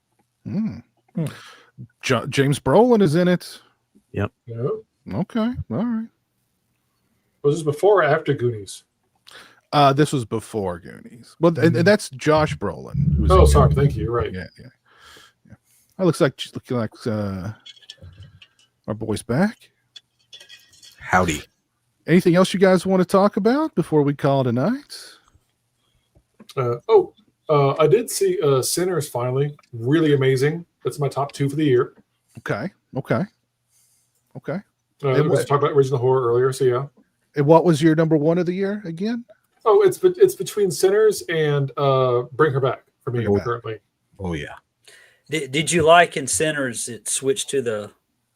James Brolin is in it. Yep. Okay. All right. Was this before or after Goonies? This was before Goonies. Well, and that's Josh Brolin. Oh, sorry. Thank you. You're right. Yeah. It looks like our boy's back. Howdy. Anything else you guys want to talk about before we call it a night? I did see Sinners finally. Really amazing. That's my top 2 for the year. Okay. We talked about original horror earlier, so yeah. And what was your number 1 of the year again? Oh, it's between Sinners and Bring Her Back for me currently. Oh yeah. Did you like in Sinners it switched to the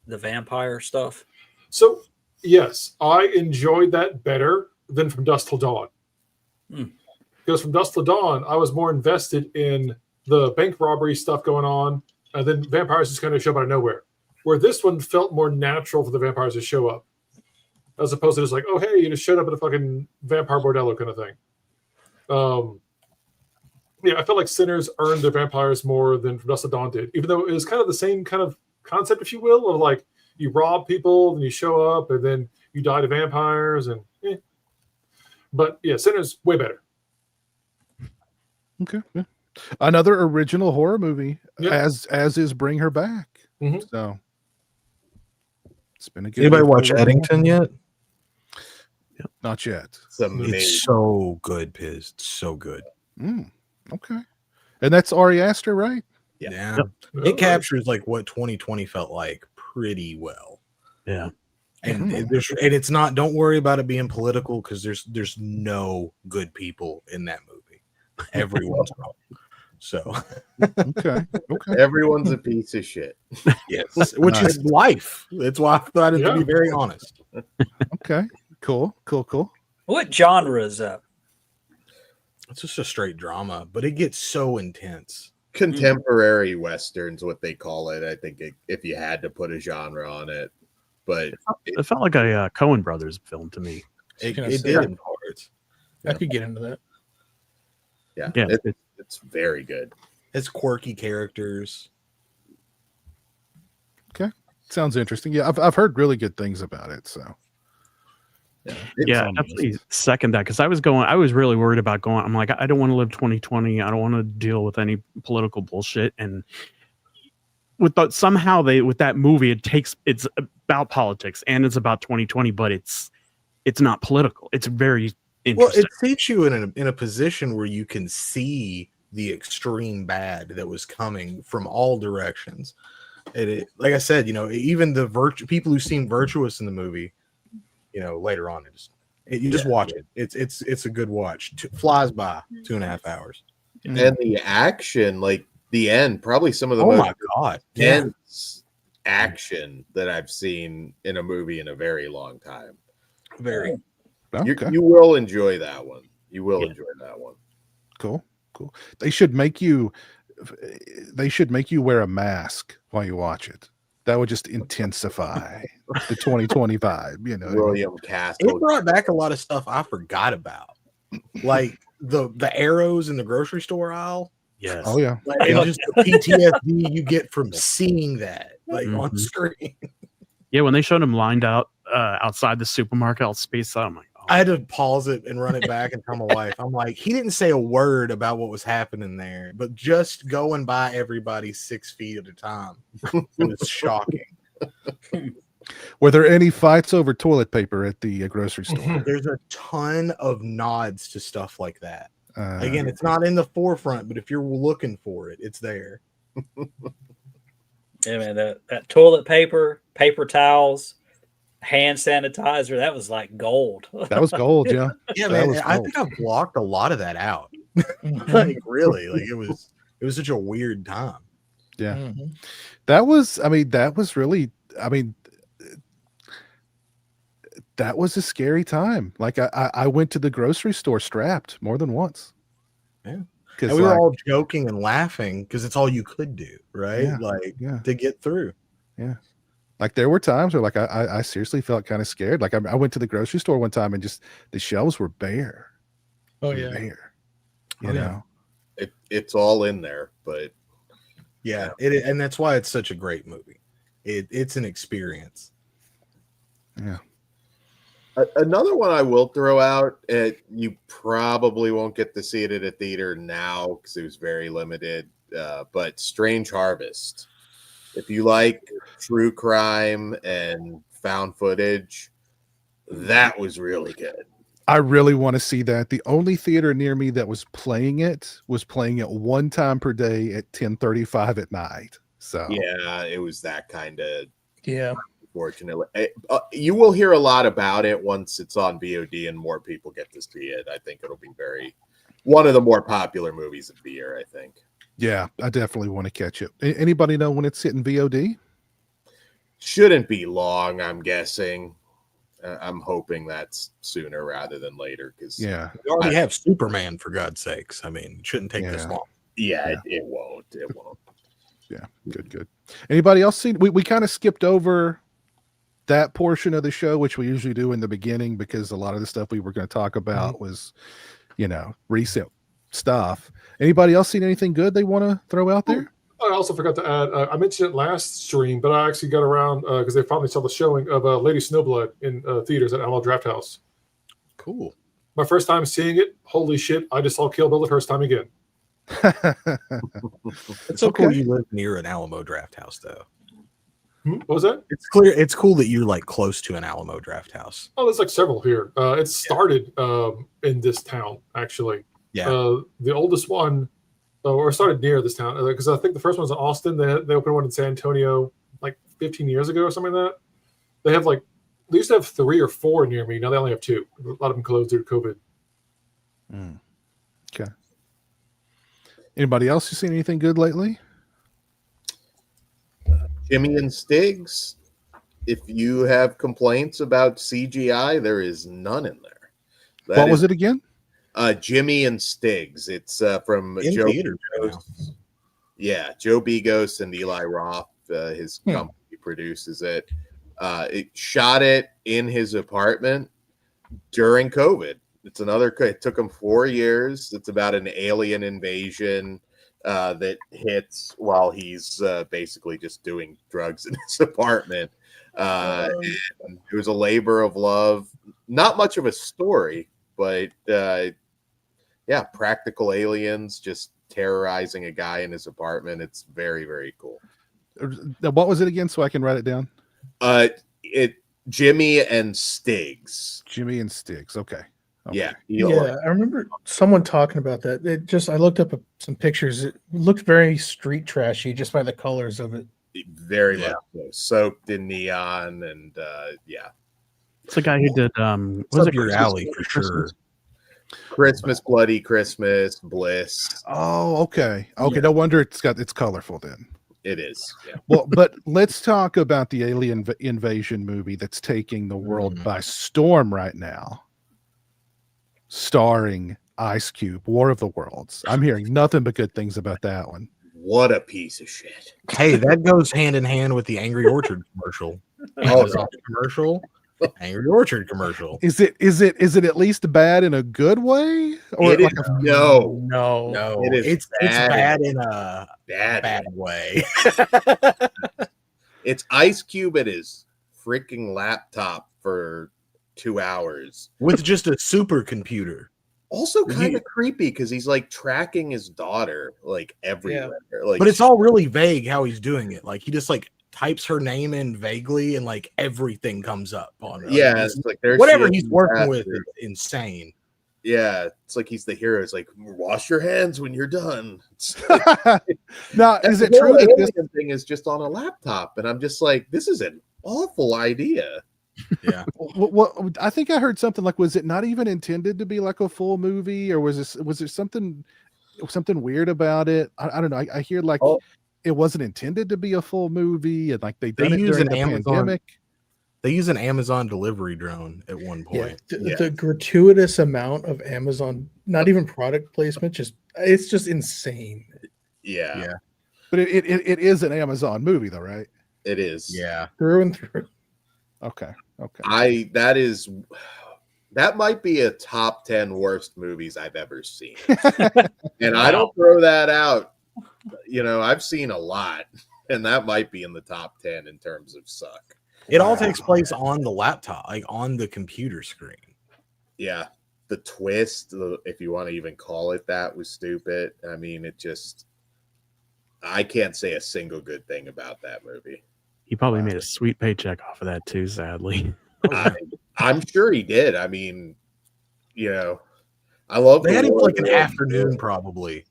vampire stuff? So yes, I enjoyed that better than From Dusk Till Dawn. Because From Dusk Till Dawn, I was more invested in the bank robbery stuff going on, and then vampires just kind of show up out of nowhere. Where this one felt more natural for the vampires to show up, as opposed to just like, oh hey, you just showed up at a fucking vampire bordello kind of thing. Yeah, I felt like Sinners earned their vampires more than From Dusk Till Dawn did, even though it was kind of the same kind of concept, if you will, of like you rob people, then you show up, and then you die to vampires, and But yeah, Sinners way better. Okay. Yeah. Another original horror movie, Yep. as is Bring Her Back. Mhm. So it's been a good. Anybody year watch for Eddington yet? Not yet. It's amazing. It's so good, Piz. So good. Okay, and that's Ari Aster, right? Yeah. Yep. It captures like what 2020 felt like pretty well. Yeah. And Mhm. and it's not. Don't worry about it being political because there's no good people in that movie. Everyone's wrong. So Okay. Okay. Everyone's a piece of shit. yes, which Nice. is life. That's why I thought it to be very honest. Okay. Cool. What genre is that? It's just a straight drama, but it gets so intense. Contemporary westerns, what they call it. I think if you had to put a genre on it, but It felt like a Coen Brothers film to me. It Gonna did say. in parts. I could get into that. yeah, Yeah, it's very good. It's quirky characters. Sounds interesting. Yeah, I've heard really good things about it. So Yeah, yeah, definitely second that because I was really worried about going. I'm like, I don't want to live 2020. I don't want to deal with any political bullshit. And with that movie, it's about politics and it's about 2020, but it's not political. It's very Well, interesting. it seats you in a position where you can see the extreme bad that was coming from all directions. Like I said, even the people who seem virtuous in the movie, later on, you just watch it. It's a good watch. Flies by 2.5 hours. and the action, like the end, probably some of the Oh most my god! Yeah. intense action that I've seen in a movie in a very long time. Very. okay. You will enjoy that one. You will Yeah. enjoy that one. Cool. They should make you wear a mask while you watch it. That would just intensify the 2020 vibe, you know. William It Castle. brought back a lot of stuff I forgot about, like the arrows in the grocery store aisle. Yes. Oh yeah. Like, and just the PTSD you get from seeing that, like on Mhm. screen. Yeah, when they showed him lined out outside the supermarket, all spaced out, I'm like, oh, I had to pause it and run it back and tell my wife, I'm like, he didn't say a word about what was happening there, but just going by everybody 6 feet at a time was shocking. Were there any fights over toilet paper at the grocery store? There's a ton of nods to stuff like that. Uh, Again, it's not in the forefront, but if you're looking for it, it's there. Yeah, man, that toilet paper, paper towels, hand sanitizer, that was like gold. that was gold, yeah. Yeah, That man. was I cool. think I blocked a lot of that out. Mhm. Like really, like it was such a weird time. Yeah. Mhm. That was that was a scary time. Like I went to the grocery store strapped more than once. Yeah. Because And we were all joking and laughing because it's all you could do, right? Yeah, Like yeah. to get through. Like there were times where like I seriously felt kind of scared. Like I went to the grocery store one time and just the shelves were bare. Oh yeah. Bare. Oh, You yeah. know. It's all in there, but Yeah, and that's why it's such a great movie. It's an experience. Yeah. Another one I will throw out, you probably won't get to see it at a theater now because it was very limited, but Strange Harvest. If you like true crime and found footage, that was really good. I really want to see that. The only theater near me that was playing it one time per day at 10:35 at night. So Yeah, it was that kind of, Yeah. fortunately. You will hear a lot about it once it's on VOD and more people get to see it. I think it'll be one of the more popular movies of the year, I think. yeah, I definitely want to catch it. Anybody know when it's hitting VOD? Shouldn't be long, I'm guessing. I'm hoping that's sooner rather than later because Yeah. We already have Superman, for God's sakes. I mean, it shouldn't take this Yeah. long. yeah, it won't. It won't. Yeah, good. Anybody else seen? We kind of skipped over that portion of the show, which we usually do in the beginning, because a lot of the stuff we were going to talk about was, recent stuff. Anybody else seen anything good they want to throw out there? I also forgot to add, I mentioned it last stream, but I actually got around because they finally saw the showing of Lady Snowblood in theaters at Alamo Draft House. Cool. My first time seeing it, holy shit, I just saw Kill Bill the first time again. It's so cool Okay. you live near an Alamo Draft House, though. What was that? It's clear. It's cool that you're like close to an Alamo Draft House. Oh, there's like several here. It started in this town, actually. Yeah. The oldest one, or started near this town, because I think the first one was in Austin. They opened one in San Antonio like 15 years ago or something like that. They used to have 3 or 4 near me. Now they only have 2. A lot of them closed due to COVID. Okay. Anybody else who seen anything good lately? Jimmy and Stiggs. If you have complaints about CGI, there is none in there. What was it again? Jimmy and Stiggs. It's from In Joe theaters right Bigos. Yeah, Joe Bigos and Eli Roth. His company produces it. It shot it in his apartment during COVID. It took him 4 years. It's about an alien invasion that hits while he's basically just doing drugs in his apartment. And it was a labor of love. Not much of a story, but yeah, practical aliens just terrorizing a guy in his apartment. It's very, very cool. What was it again, so I can write it down? Jimmy and Stiggs. Jimmy and Stiggs. Okay. Yeah. Yeah, I remember someone talking about that. I looked up some pictures. It looked very street trashy just by the colors of it. Very much so. Soaked in neon and yeah. It's the guy who did What's up your alley for sure. Christmas, Bloody Christmas, Bliss. Oh, okay. Okay, Yeah. no wonder it's colorful then. It is. Yeah. Well, but let's talk about the alien invasion movie that's taking the world by storm right now. Starring Ice Cube, War of the Worlds. I'm hearing nothing but good things about that one. What a piece of shit. Hey, that goes hand in hand with the Angry Orchard commercial. Amazon commercial, Angry Orchard commercial. Is it at least bad in a good way? Or It like is- a No, No, It is it's bad. bad in a Bad. bad way. It's Ice Cube at his freaking laptop for 2 hours. With just a supercomputer. Also kind of creepy because he's like tracking his daughter like everywhere. Like, But it's all really vague how he's doing it. Like he just like types her name in vaguely and like everything comes up on it. yeah, it's like there's Whatever he's working with is insane. Yeah, it's like he's the hero. It's like wash your hands when you're done. now, is The it true whole that this alien thing is just on a laptop? And I'm just like, this is an awful idea. Yeah. what I think I heard something like, was it not even intended to be like a full movie, or was there something weird about it? I don't know. I hear like it wasn't intended to be a full movie, and like they done it use during an the Amazon pandemic. They use an Amazon delivery drone at one point. The gratuitous amount of Amazon, not even product placement, it's just insane. Yeah, Yeah. But it is an Amazon movie, though, right? it is. Yeah. Through and through. Okay. That might be a top 10 worst movies I've ever seen. And I don't throw that out. You know, I've seen a lot, and that might be in the top 10 in terms of suck. It all takes place on the laptop, like on the computer screen. Yeah. The twist, if you want to even call it that, was stupid. I mean, I can't say a single good thing about that movie. He probably made a sweet paycheck off of that too, sadly. I'm sure he did. I mean, you know, I love They had it like an World. afternoon, probably.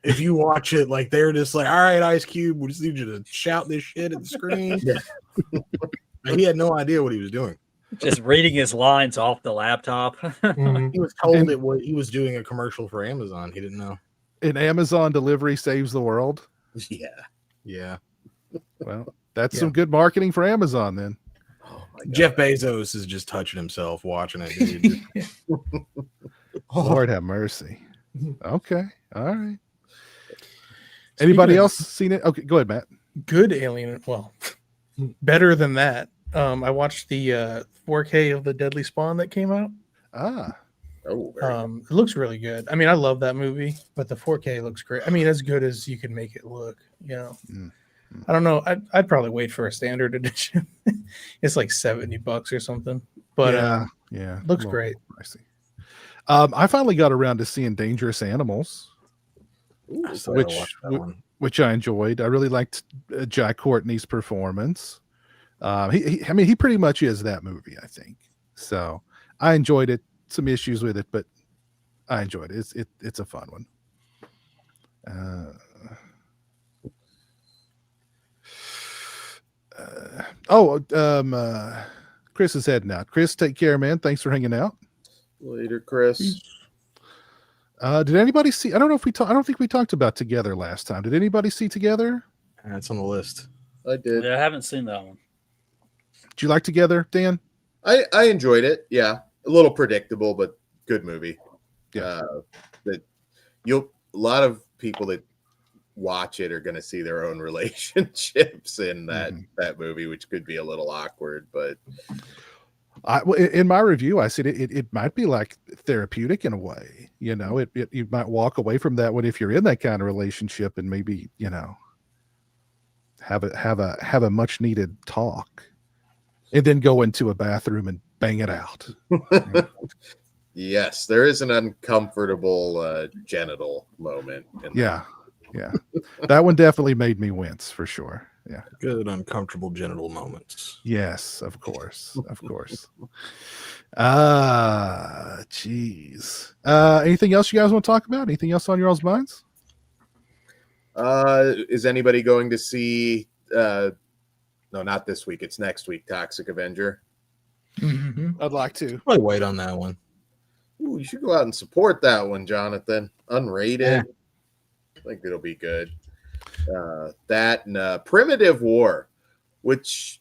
If you watch it, like they're just like, all right, Ice Cube, we just need you to shout this shit at the screen. He had no idea what he was doing. Just reading his lines off the laptop. He was told he was doing a commercial for Amazon. He didn't know. An Amazon delivery saves the world. Yeah. Yeah. Well, that's Yeah. some good marketing for Amazon then. Oh my God. Jeff Bezos is just touching himself watching it. Dude. Lord have mercy. Okay. All right. Anybody else seen it? Okay, go ahead, Matt. Good alien. Well, better than that. I watched the 4K of the Deadly Spawn that came out. Ah, Oh, very good. It looks really good. I mean, I love that movie, but the 4K looks great. I mean, as good as you can make it look. You know, I don't know. I'd probably wait for a standard edition. It's like $70 or something. But yeah, looks well, great. I see. I finally got around to seeing Dangerous Animals. Ooh, I still gotta watch that one. which I enjoyed. I really liked Jack Courtney's performance. He pretty much is that movie, I think. So I enjoyed it. Some issues with it, but I enjoyed it. It's a fun one. Chris is heading out. Chris, take care, man. Thanks for hanging out. Later, Chris. Did anybody see? I don't know if I don't think we talked about Together last time. Did anybody see Together? That's on the list. I did. Yeah, I haven't seen that one. Did you like Together, Dan? I enjoyed it. Yeah, a little predictable, but good movie. Yeah. That a lot of people that watch it are going to see their own relationships in that movie, which could be a little awkward. But in my review, I said it might be like therapeutic in a way. You know, you might walk away from that one if you're in that kind of relationship, and maybe have a much needed talk, and then go into a bathroom and bang it out. Yes, there is an uncomfortable genital moment. Yeah. That one definitely made me wince for sure. Yeah. Good uncomfortable genital moments. Yes, of course. Jeez. Anything else you guys want to talk about? Anything else on your all's minds? Is anybody going to see no, not this week, it's next week, Toxic Avenger? I'd like to. Probably wait on that one. Ooh, you should go out and support that one, Jonathan. Unrated. Yeah. I think it'll be good. That and Primitive War, which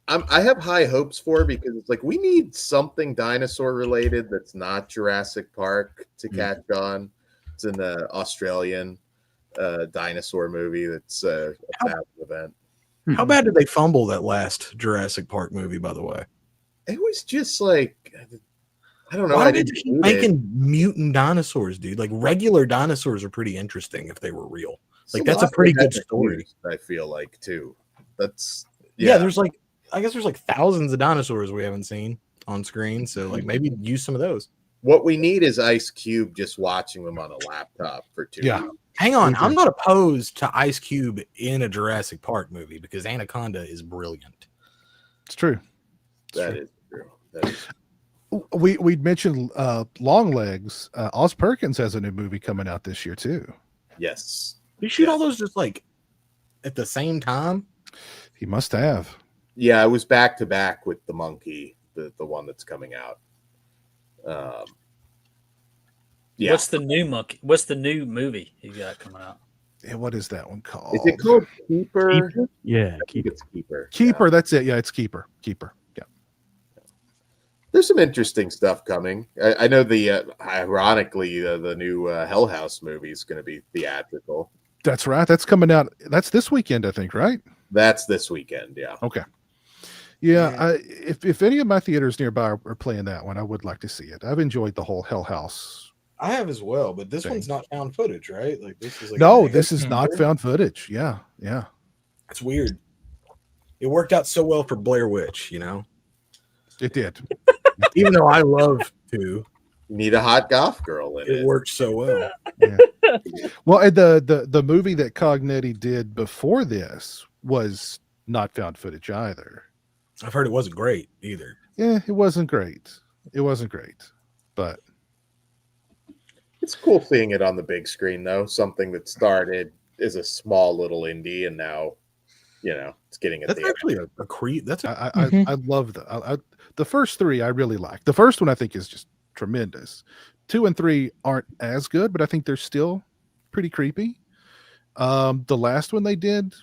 I have high hopes for, because it's like we need something dinosaur related that's not Jurassic Park to catch on. It's an Australian dinosaur movie that's a fab event. How bad did they fumble that last Jurassic Park movie, by the way? It was just like, I don't know. Why I did didn't they keep hate making it. mutant dinosaurs, dude? Like, regular dinosaurs are pretty interesting if they were real. Like, that's a lot pretty they good haven't story. used, I feel like, too. That's Yeah, there's like, I guess there's like thousands of dinosaurs we haven't seen on screen. So, like, maybe use some of those. What we need is Ice Cube just watching them on a laptop for 2 Yeah. hours. Hang on, I'm not opposed to Ice Cube in a Jurassic Park movie because Anaconda is brilliant. It's true. That is true. That is We'd mentioned Long Legs. Oz Perkins has a new movie coming out this year too. yes. You shoot all those just like at the same time? He must have. Yeah, I was back to back with the monkey, the one that's coming out. Yeah. What's the new monkey? What's the new movie you got coming out? Yeah, what is that one called? Is it called Keeper? Yeah, I think it's Keeper. Keeper? Yeah. That's it. Yeah, it's Keeper. Yeah. There's some interesting stuff coming. I know ironically the new Hell House movie is going to be theatrical. That's right. That's coming out. That's this weekend, I think, right? That's this weekend. Yeah. Okay. Yeah. If any of my theaters nearby are playing that one, I would like to see it. I've enjoyed the whole Hell House. I have as well, but this Thing. one's not found footage, right? Like this is like No, this is not found footage. Yeah. It's weird. It worked out so well for Blair Witch, you know. It did. Even though I love to, You need a hot goth girl in it it. worked so well. Yeah. Well, and the movie that Cognetti did before this was not found footage either. I've heard it wasn't great either. Yeah, it wasn't great. But It's cool seeing it on the big screen, though. Something that started as a small little indie, and now, it's getting a That's theater. actually a creep. That's a I love the first three. I really like the first one. I think is just tremendous. 2 and 3 aren't as good, but I think they're still pretty creepy. The last one they did,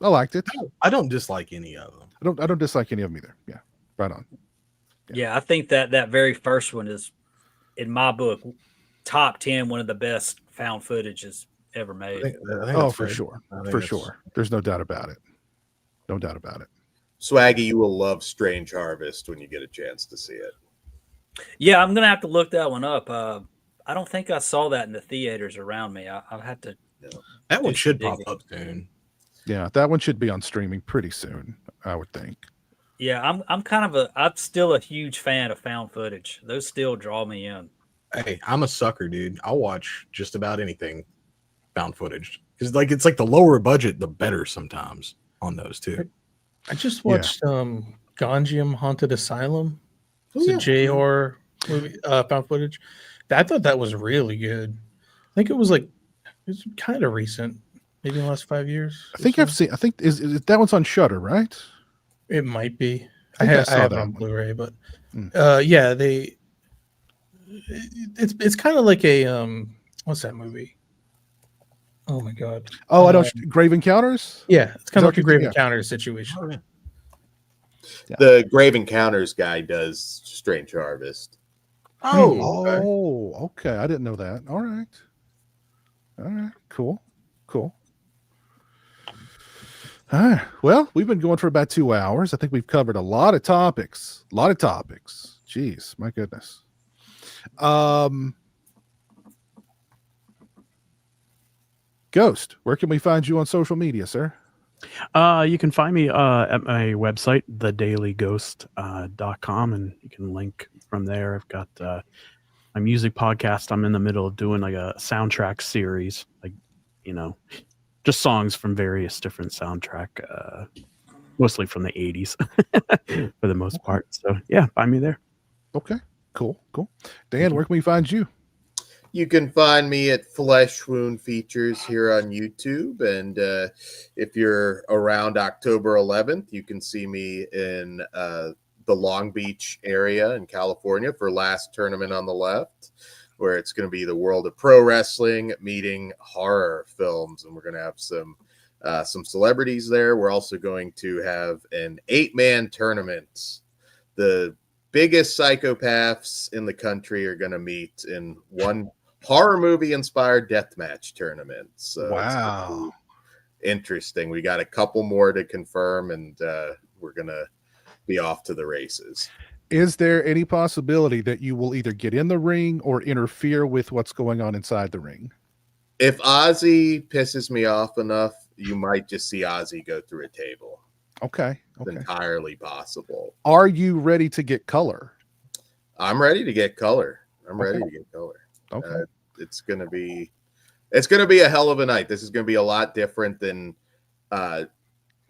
I liked it. I don't dislike any of them. I don't dislike any of them either. Yeah, right on. Yeah, I think that very first one is, in my book, top 10, one of the best found footages ever made. I think Oh, that's for fair. sure. I think For it's- sure. There's no doubt about it. No doubt about it. Swaggy, you will love Strange Harvest when you get a chance to see it. Yeah, I'm gonna have to look that one up. I don't think I saw that in the theaters around me. I'll have to. That one do should some pop digging. up soon. Yeah, that one should be on streaming pretty soon, I would think. Yeah, I'm still a huge fan of found footage. Those still draw me in. Hey, I'm a sucker, dude. I'll watch just about anything found footage because it's like the lower budget, the better sometimes on those too. I just Yeah. watched Ganjiam Haunted Asylum. Oh, It's yeah. a J horror movie, found footage. I thought that was really good. I think it was kind of recent, maybe in the last 5 years. I think I've seen. I think is that one's on Shutter, right? It might be. I think I I saw have it that on one. Blu-ray, but Mm. yeah, it's kind of like a what's that movie? Oh my god. Oh, I don't. Grave Encounters. Yeah, it's kind that of like a what Grave you're thinking? Encounter situation. Oh, yeah. Yeah. The Grave Encounters guy does Strange Harvest. Oh, okay. Oh, okay. I didn't know that. All right. Cool. All right. Well, we've been going for about 2 hours. I think we've covered a lot of topics. Jeez, my goodness. Ghost, where can we find you on social media, sir? You can find me at my website, thedailyghost.com, and you can link from there. I've got my music podcast. I'm in the middle of doing like a soundtrack series, just songs from various different soundtrack, mostly from the 80s for the most part. So yeah, find me there. Okay, cool. Dan, where can we find you? You can find me at Flesh Wound Features here on YouTube. And if you're around October 11th, you can see me in the Long Beach area in California for Last Tournament on the Left, where it's going to be the world of pro wrestling meeting horror films. And we're going to have some celebrities there. We're also going to have an 8-man tournament. The biggest psychopaths in the country are going to meet in one horror movie inspired deathmatch tournament. So Wow. it's interesting. We got a couple more to confirm, and we're going to be off to the races. Is there any possibility that you will either get in the ring or interfere with what's going on inside the ring? If Ozzy pisses me off enough, you might just see Ozzy go through a table. Okay. It's entirely possible. Are you ready to get color? I'm ready to get color. Okay. Okay. It's gonna be a hell of a night. This is gonna be a lot different than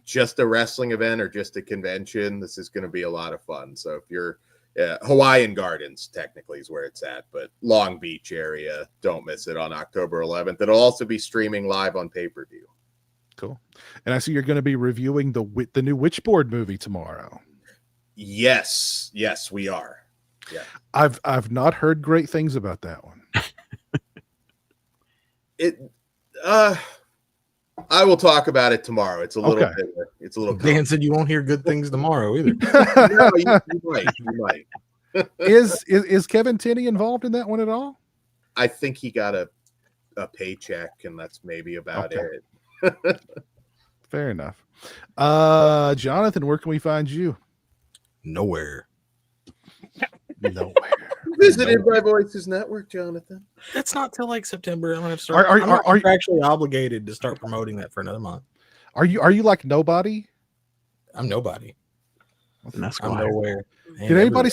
just a wrestling event or just a convention. This is gonna be a lot of fun. So if you're Hawaiian Gardens technically is where it's at, but Long Beach area, don't miss it on October 11th. It'll also be streaming live on pay-per-view. Cool. And I see you're going to be reviewing the new Witchboard movie tomorrow. Yes, we are. Yeah. I've not heard great things about that one. I will talk about it tomorrow. It's a little Okay. bit. It's a little. Dan said you won't hear good things tomorrow either. No, you might. Is Kevin Tenney involved in that one at all? I think he got a paycheck, and that's maybe about Okay. it. Fair enough. Jonathan, where can we find you? Nowhere. Nowhere. Visited by Voices Network, Jonathan. That's not till like September. I'm gonna start. Are I'm not you- actually obligated to start promoting that for another month. Are you like nobody? I'm nobody. And that's I'm why. nowhere. Did anybody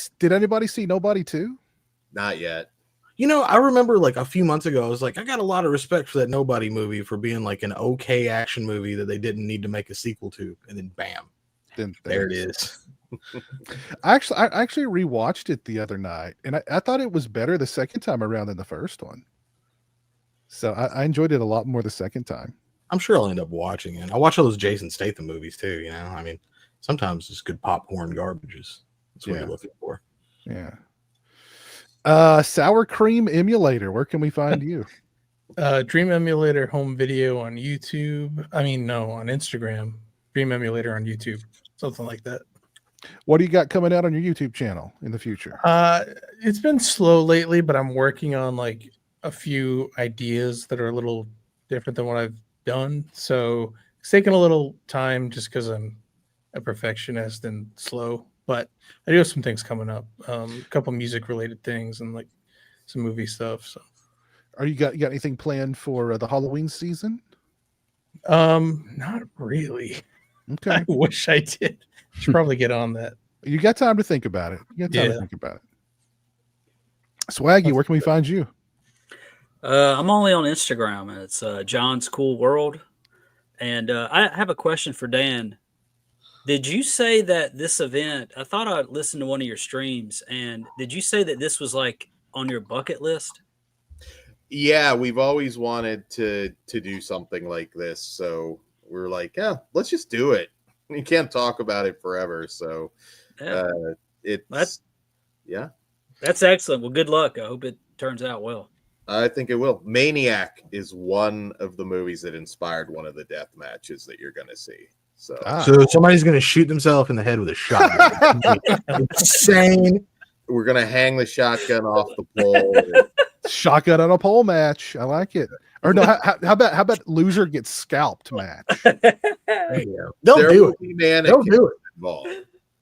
see Nobody too? Not yet. You know, I remember like a few months ago, I was like, I got a lot of respect for that Nobody movie for being like an okay action movie that they didn't need to make a sequel to, and then bam, there it is. I actually rewatched it the other night, and I thought it was better the second time around than the first one. So I enjoyed it a lot more the second time. I'm sure I'll end up watching it. I watch all those Jason Statham movies too. You know, I mean, sometimes it's good popcorn garbages. That's what Yeah. you're looking for. Yeah. Sour Cream Emulator, where can we find you? Dream Emulator home video on YouTube. On Instagram. Dream Emulator on YouTube. Something like that. What do you got coming out on your YouTube channel in the future? It's been slow lately, but I'm working on like a few ideas that are a little different than what I've done. So it's taking a little time just because I'm a perfectionist and slow. But I do have some things coming up. A couple music related things and like some movie stuff. So Are you got anything planned for the Halloween season? not really. Okay. I wish I did. Should probably get on that. You got time to think about it. You got time to Yeah. think about Swaggy, where can we find you? I'm only on Instagram, and it's John's Cool World. And I have a question for Dan. Did you say that this event? I thought I listened to one of your streams, and did you say that this was like on your bucket list? Yeah, we've always wanted to do something like this, so we're like, yeah, let's just do it. You can't talk about it forever, so Yeah, it's that's excellent. Well, good luck. I hope it turns out well. I think it will. Maniac is one of the movies that inspired one of the death matches that you're going to see. So, So somebody's going to shoot themselves in the head with a shotgun. Insane. we're going to hang the shotgun off the pole. Shotgun on a pole match. I like it. Or no, how about loser gets scalped match? There you go. They'll There do will it. be They'll mannequins do it. involved.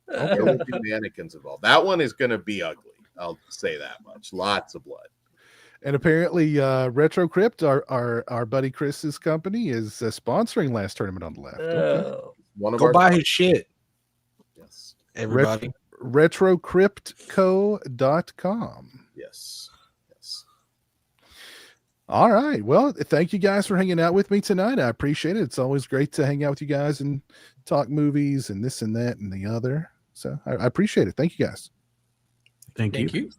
There will be mannequins involved. That one is going to be ugly. I'll say that much. Lots of blood. And apparently, Retro Crypt, our buddy Chris's company, is sponsoring Last Tournament on the Left. Okay. Oh, One of Go our buy his shit, yes, everybody. retrocryptco.com. yes, yes. All right. Well, thank you guys for hanging out with me tonight. I appreciate it. It's always great to hang out with you guys and talk movies and this and that and the other. So I appreciate it. Thank you guys. Thank you. Thank you.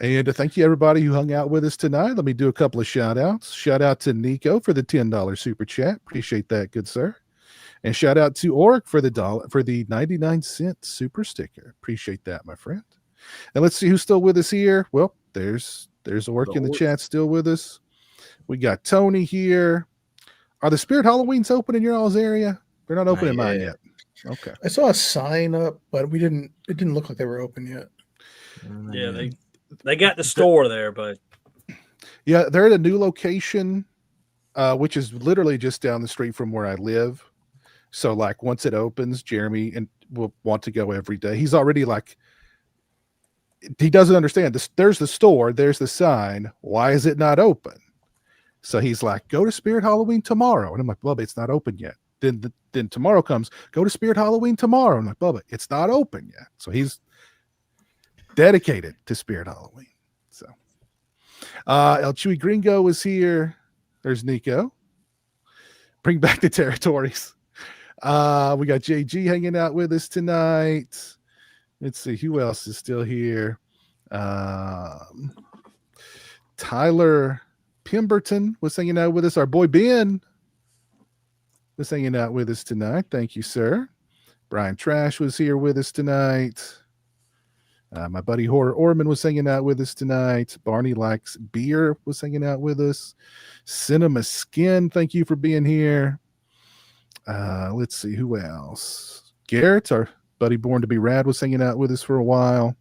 And thank you everybody who hung out with us tonight. Let me do a couple of shout outs. Shout out to Nico for the $10 super chat. Appreciate that, good sir. And shout out to Oric for the 99-cent super sticker. Appreciate that, my friend. And let's see who's still with us here. Well, there's Oric in the chat still with us. We got Tony here. Are the Spirit Halloweens open in your all's area? They're not open in mine yet. Okay. I saw a sign up, but it didn't look like they were open yet. yeah, they got the store there, but Yeah, they're at a new location, which is literally just down the street from where I live. So, like, once it opens, Jeremy will want to go every day. He's already like, he doesn't understand this. There's the store, there's the sign. Why is it not open? So he's like, go to Spirit Halloween tomorrow. And I'm like, Bubba, it's not open yet. Then tomorrow comes, go to Spirit Halloween tomorrow. I'm like, Bubba, it's not open yet. So he's dedicated to Spirit Halloween. So El Chewy Gringo is here. There's Nico. Bring back the territories. We got JG hanging out with us tonight. Let's see who else is still here. Tyler Pemberton was hanging out with us. Our boy Ben was hanging out with us tonight. Thank you, sir. Brian Trash was here with us tonight. My buddy Horror Orman was hanging out with us tonight. Barney Likes Beer was hanging out with us. Cinema Skin, thank you for being here. Let's see who else. Garrett, our buddy Born to Be Rad, was hanging out with us for a while.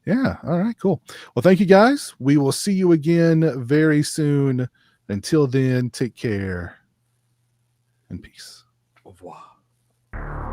Yeah, all right, cool. Well, thank you guys. We will see you again very soon. Until then, take care and peace. au revoir.